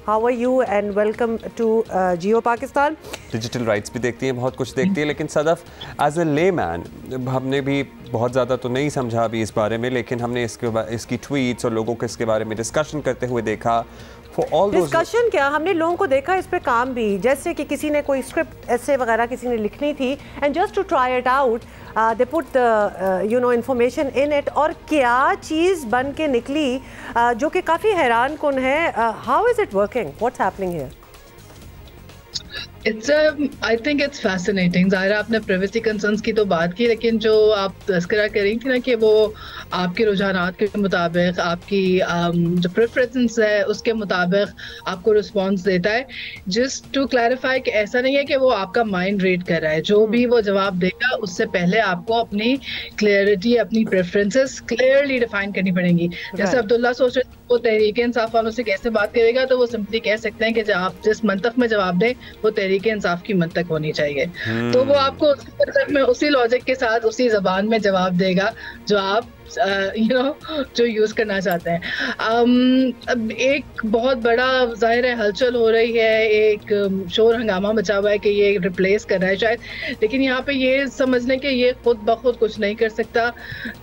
how are you and welcome to Geo Pakistan. Digital rights भी देखती हैं, बहुत कुछ देखती है, लेकिन सदफ एज ए लेमैन हमने भी बहुत ज़्यादा तो नहीं समझा अभी इस बारे में, लेकिन हमने इसकी ट्वीट्स और लोगों को इसके बारे में डिस्कशन करते हुए देखा। डिस्कशन क्या, हमने लोगों को देखा इस पे काम भी, जैसे कि किसी ने कोई स्क्रिप्ट ऐसे वगैरह किसी ने लिखनी थी, and just to try it out they put information in it, और क्या चीज़ बन के निकली जो कि काफ़ी हैरान कुन है। How is it working, what's happening here? I think it's fascinating. ज़ाहिर आपने प्राइवेसी कंसर्न्स की तो बात की, लेकिन जो आप तस्करा कर रही थी ना कि वो आपके रुझानात के मुताबिक, आपकी जो प्रेफरेंस है उसके मुताबिक आपको रिस्पॉन्स देता है। जस्ट टू क्लैरिफाई कि ऐसा नहीं है कि वो आपका माइंड रीड कर रहा है, जो भी वो जवाब देगा उससे पहले आपको अपनी क्लियरिटी, अपनी प्रेफरेंसेस क्लियरली डिफाइन करनी पड़ेंगी। जैसे अब्दुल्ला सोच रहे वो तहरीक इंसाफ वालों से कैसे बात करेगा, तो वो सिंपली कह सकते हैं कि आप जिस मंतक में जवाब दें वो तहरीक इंसाफ की मंतक होनी चाहिए, तो वो आपको उसी मंतक में, उसी लॉजिक के साथ, उसी जबान में जवाब देगा जो आप जो यूज़ करना चाहते हैं। अब एक बहुत बड़ा ज़ाहिर है हलचल हो रही है, एक शोर हंगामा मचा हुआ है कि ये रिप्लेस कर रहा है शायद, लेकिन यहाँ पे ये समझ लें कि ये खुद ब खुद कुछ नहीं कर सकता।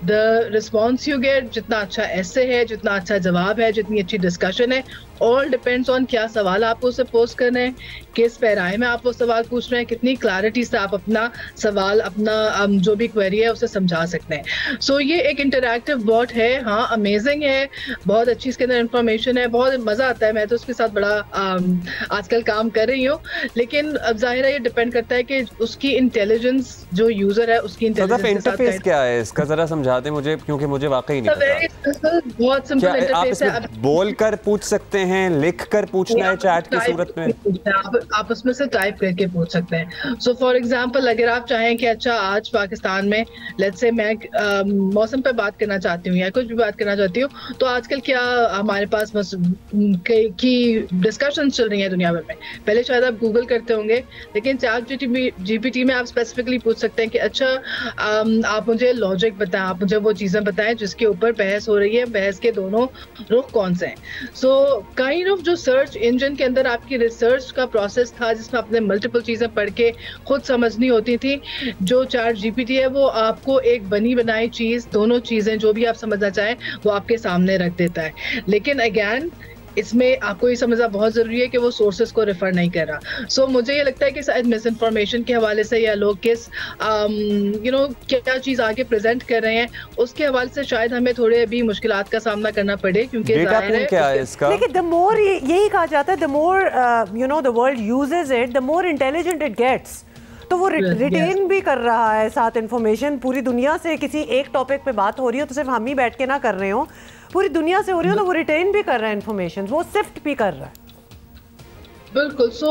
द रिस्पॉन्स यू गेट, जितना अच्छा ऐसे है, जितना अच्छा जवाब है, जितनी अच्छी डिस्कशन है। ऑल डिपेंड्स ऑन क्या सवाल आप उससे पोस्ट कर रहे हैं, किस पैराए में आप वो सवाल पूछ रहे हैं, कितनी क्लैरिटी से आप अपना सवाल, अपना जो भी क्वेरी है उसे समझा सकते हैं। सो ये एक इंटरैक्टिव बॉट है। हाँ, अमेजिंग है, बहुत अच्छी इसके अंदर इंफॉर्मेशन है, बहुत मज़ा आता है। मैं तो उसके साथ बड़ा आजकल काम कर रही हूँ, लेकिन अब जाहिर है ये डिपेंड करता है कि उसकी इंटेलिजेंस, जो यूजर है उसकी इंटेलिजेंस के साथ इंटरफेस क्या है इसका, जरा समझा दें मुझे, क्योंकि मुझे वाकई नहीं पता। बहुत सिंपल इंटरफेस है। बोल कर पूछ सकते हैं, लिख कर पूछना है चैट की सूरत में? आप उसमें से टाइप करके पूछ सकते हैं। सो फॉर एग्जांपल, अगर आप चाहें कि अच्छा आज पाकिस्तान में लेट्स से मैं मौसम पे बात करना चाहती हूँ या कुछ भी बात करना चाहती हूँ, तो आजकल क्या हमारे पास बस की डिस्कशन चल रही है दुनिया भर में। पहले शायद आप गूगल करते होंगे, लेकिन चैट जीपीटी में आप स्पेसिफिकली पूछ सकते हैं कि अच्छा आप मुझे लॉजिक बताएं, आप मुझे वो चीज़ें बताएं जिसके ऊपर बहस हो रही है, बहस के दोनों रुख कौन से हैं। सो काइंड ऑफ जो सर्च इंजन के अंदर आपकी रिसर्च का प्रोसेस था, जिसमें आपने मल्टीपल चीज़ें पढ़ के खुद समझनी होती थी, जो चैट जीपीटी है वो आपको एक बनी बनाई चीज़, दोनों चीज़ें जो भी आप समझना चाहें वो आपके सामने रख देता है। लेकिन अगैन इसमें आपको ये समझना बहुत ज़रूरी है कि वो सोर्सेज को रेफर नहीं कर रहा। सो मुझे ये लगता है कि शायद मिस इन्फॉर्मेशन के हवाले से या लोग किस क्या चीज़ आगे प्रेजेंट कर रहे हैं उसके हवाले से शायद हमें थोड़े अभी मुश्किलात का सामना करना पड़े, क्योंकि क्या है इसका? लेकिन द मोर यही कहा जाता है, the more the world uses it, the more intelligent it gets. तो वो रिटेन भी कर रहा है साथ इन्फॉर्मेशन। पूरी दुनिया से किसी एक टॉपिक पे बात हो रही हो तो सिर्फ हम ही बैठ के ना कर रहे हो, पूरी दुनिया से हो रही हो, तो वो रिटेन भी कर रहा है इन्फॉर्मेशन, वो सिफ्ट भी कर रहा है। बिल्कुल। सो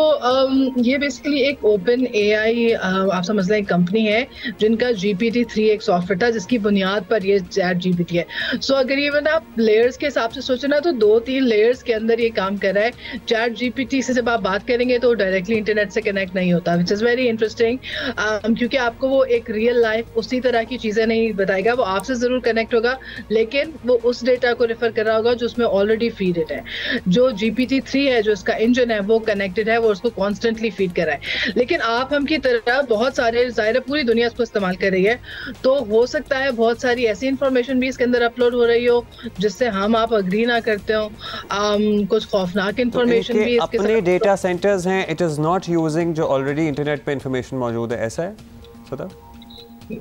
ये बेसिकली एक ओपन एआई आप समझ लें कंपनी है जिनका GPT-3 एक सॉफ्टवेयर था जिसकी बुनियाद पर ये चैट जीपीटी है। सो अगर ये आप लेयर्स के हिसाब से सोचें ना, तो 2-3 लेयर्स के अंदर ये काम कर रहा है। चैट जीपीटी से जब आप बात करेंगे तो डायरेक्टली इंटरनेट से कनेक्ट नहीं होता, विच इज़ वेरी इंटरेस्टिंग, क्योंकि आपको वो एक रियल लाइफ उसी तरह की चीज़ें नहीं बताएगा। वो आपसे ज़रूर कनेक्ट होगा, लेकिन वो उस डेटा को रेफर कर रहा होगा जो उसमें ऑलरेडी फीडेड है। जो GPT-3 है, जो इसका इंजन है, वो कनेक्टेड है, वो उसको कॉन्स्टेंटली फीड कर रहा है। लेकिन आप हम की तरह बहुत सारे, ज़ाहिर पूरी दुनिया इसको इस्तेमाल कर रही है, तो हो सकता है बहुत सारी ऐसी इंफॉर्मेशन भी इसके अंदर अपलोड हो रही हो जिससे हम आप अग्री ना करते हो। कुछ खौफनाक इंफॉर्मेशन भी इसके अपने डेटा सेंटर्स हैं, इट इज़ नॉट यूजिंग जो ऑलरेडी इंटरनेट पे इंफॉर्मेशन मौजूद है, ऐसा है सदा?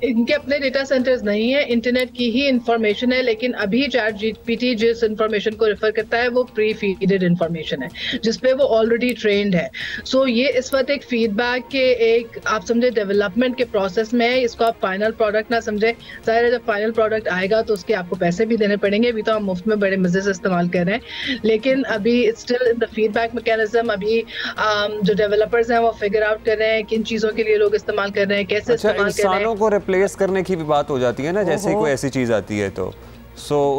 इनके अपने डेटा सेंटर्स नहीं है, इंटरनेट की ही इंफॉर्मेशन है। लेकिन अभी चैट जीपीटी जिस इंफॉर्मेशन को रेफर करता है वो प्री फीडेड इंफॉर्मेशन है जिसपे वो ऑलरेडी ट्रेंड है। सो ये इस वक्त एक फीडबैक के एक आप समझे डेवलपमेंट के प्रोसेस में है। इसको आप फाइनल प्रोडक्ट ना समझे। ज़ाहिर है जब फाइनल प्रोडक्ट आएगा तो उसके आपको पैसे भी देने पड़ेंगे। अभी तो हम मुफ्त में बड़े मजे से इस्तेमाल कर रहे हैं, लेकिन अभी it's still in the feedback mechanism. अभी जो डेवलपर्स हैं वो फिगर आउट कर रहे हैं किन चीज़ों के लिए लोग इस्तेमाल कर रहे हैं, कैसे इस्तेमाल कर रहे हैं। रिप्लेस करने की भी बात हो जाती है ना, जैसे कोई ऐसी चीज आती है तो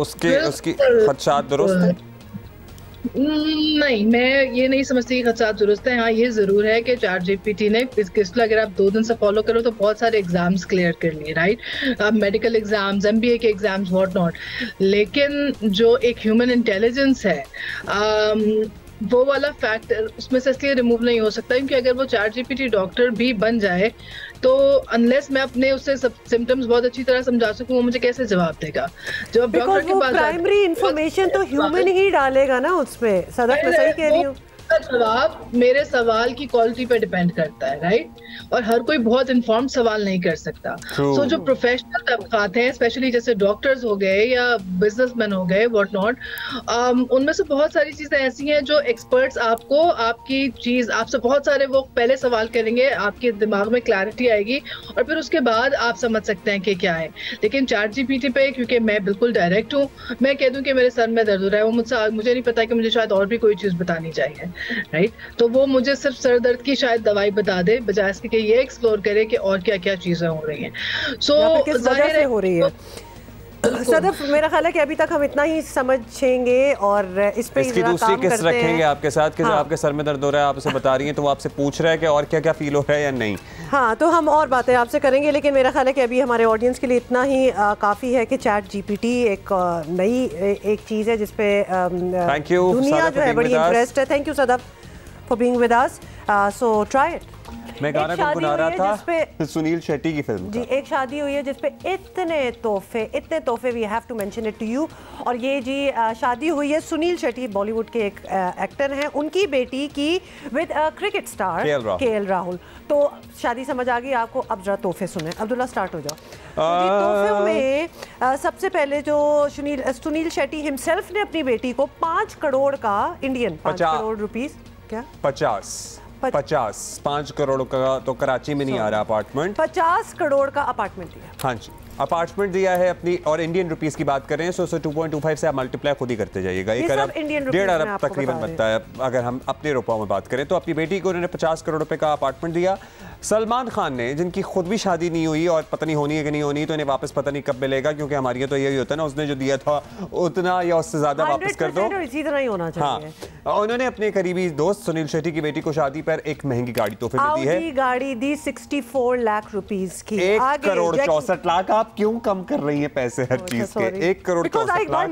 उसकी खदशात दुरुस्त है? नहीं, मैं ये नहीं समझती कि खदशात दुरुस्त है। हाँ, ये जरूर है कि चैट जीपीटी ने इसको अगर आप 2 दिन से फॉलो करो तो बहुत सारे एग्जाम्स क्लियर कर लिए, राइट, मेडिकल एग्जाम्स, MBA के एग्जाम्स, व्हाट नॉट। लेकिन जो एक ह्यूमन इंटेलिजेंस है वो वाला फैक्टर उसमें से इसलिए रिमूव नहीं हो सकता क्योंकि अगर वो चैट जीपीटी डॉक्टर भी बन जाए तो अनलेस मैं अपने उससे सिम्टम्स बहुत अच्छी तरह समझा सकूं, वो मुझे कैसे जवाब देगा? जब डॉक्टर के पास प्राइमरी इंफॉर्मेशन तो ह्यूमन ही डालेगा ना उसमें। सदक मैं सही कह रही हूँ? जवाब मेरे सवाल की क्वालिटी पे डिपेंड करता है, राइट, और हर कोई बहुत इन्फॉर्म्ड सवाल नहीं कर सकता। सो जो प्रोफेशनल तबकात हैं, स्पेशली जैसे डॉक्टर्स हो गए या बिजनेसमैन हो गए, व्हाट नॉट, उनमें से बहुत सारी चीजें ऐसी हैं जो एक्सपर्ट्स आपको आपकी चीज आपसे बहुत सारे वो पहले सवाल करेंगे, आपके दिमाग में क्लैरिटी आएगी और फिर उसके बाद आप समझ सकते हैं कि क्या है। लेकिन चैट जीपीटी पे क्योंकि मैं बिल्कुल डायरेक्ट हूँ, मैं कह दूं कि मेरे सर में दर्द हो रहा है, वो मुझे नहीं पता कि मुझे शायद और भी कोई चीज बतानी चाहिए, राइट, तो वो मुझे सिर्फ सर दर्द की शायद दवाई बता दे बजाय इसके कि ये एक्सप्लोर करे कि और क्या क्या चीजें हो रही हैं। जाहिर है हो रही है। सदफ, मेरा ख्याल है कि अभी तक हम इतना ही समझेंगे और इस पे इसकी दूसरी किस रखेंगे आपके साथ कि आपके सर में दर्द हो रहा है, आप उसे बता रही हैं तो वो आपसे पूछ रहा है कि और क्या क्या फील हो रहा है या नहीं। हाँ, तो हम और बातें आपसे करेंगे, लेकिन मेरा ख्याल है कि अभी हमारे ऑडियंस के लिए इतना ही काफ़ी है कि चैट जीपीटी एक नई एक चीज़ है जिसपे दुनिया जो है बड़ी इंटरेस्ट है। Thank you Sadaf for being with us, so try it. मैं गाना गुनगुना रहा था सुनील शेट्टी की फिल्म जी। एक शादी हुई है जिसपे इतने तोहफे we have to mention it to you. और ये जी शादी हुई है सुनील शेट्टी, बॉलीवुड के एक एक्टर हैं, उनकी बेटी की with cricket star KL Rahul. तो शादी समझ आ गई आपको, अब जरा तोहफे सुने। अब्दुल्ला स्टार्ट हो जाओ। तोहफे में सबसे पहले जो सुनील शेट्टी हिमसेल्फ ने अपनी बेटी को 5 करोड़ का इंडियन 5 करोड़ रुपीस क्या 5 करोड़ का तो कराची में नहीं आ रहा अपार्टमेंट, 50 करोड़ का अपार्टमेंट दिया। हाँ जी, अपार्टमेंट दिया है अपनी। और इंडियन रुपीस की बात करें तो 2.25 से आप मल्टीप्लाई खुद ही करते जाइएगा। 1 अरब 1.5 अरब तकरीबन बनता है अगर हम अपने रुपयों में बात करें। तो अपनी बेटी को उन्होंने 50 करोड़ रुपए का अपार्टमेंट दिया। सलमान खान ने, जिनकी खुद भी शादी नहीं हुई और पता नहीं होनी है कि नहीं होनी, तो इन्हें वापस पता नहीं कब मिलेगा, क्योंकि हमारी तो यही होता है ना, उसने जो दिया था उतना या उससे ज्यादा वापस कर दो, इसी तरह ही होना चाहिए। हाँ, उन्होंने अपने करीबी दोस्त सुनील शेट्टी की बेटी को शादी पर एक महंगी गाड़ी तोहफे में दी है। गाड़ी दी 64 लाख रुपीस की, 1 करोड़ 64 लाख। आप क्यों कम कर रही है पैसे हर चीज के? 1 करोड़ 64 लाख।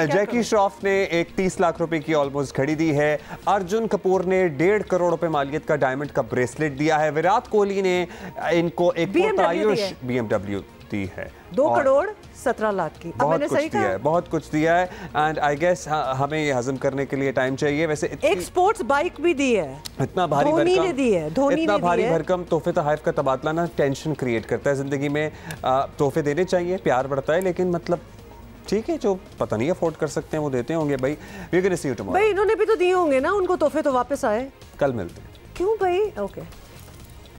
जैकी श्रॉफ ने एक 30 लाख रुपए की ऑलमोस्ट घड़ी दी है। अर्जुन कपूर ने 1.5 करोड़ रुपए मालियत का डायमंड का ब्रेसलेट दिया है। विराट कोहली ने इनको एक BMW दी है 2 करोड़ 17 लाख की। अब मैंने सही कहा? बहुत कुछ दिया है एंड आई गेस हमें ये हजम करने के लिए टाइम चाहिए। वैसे एक स्पोर्ट्स बाइक भी दी है, इतना भारी धोनी ने दी है, इतना भारी भरकम तोहफे तोहफ का तबादला ना टेंशन क्रिएट करता है जिंदगी में। तोहफे देने चाहिए, प्यार बढ़ता है, लेकिन मतलब ठीक है, जो पता नहीं अफोर्ड कर सकते हैं वो देते होंगे भाई। We can see you tomorrow. भाई इन्होंने भी तो दिए होंगे ना, उनको तोहफे तो वापस आए। कल मिलते हैं। क्यों भाई? ओके।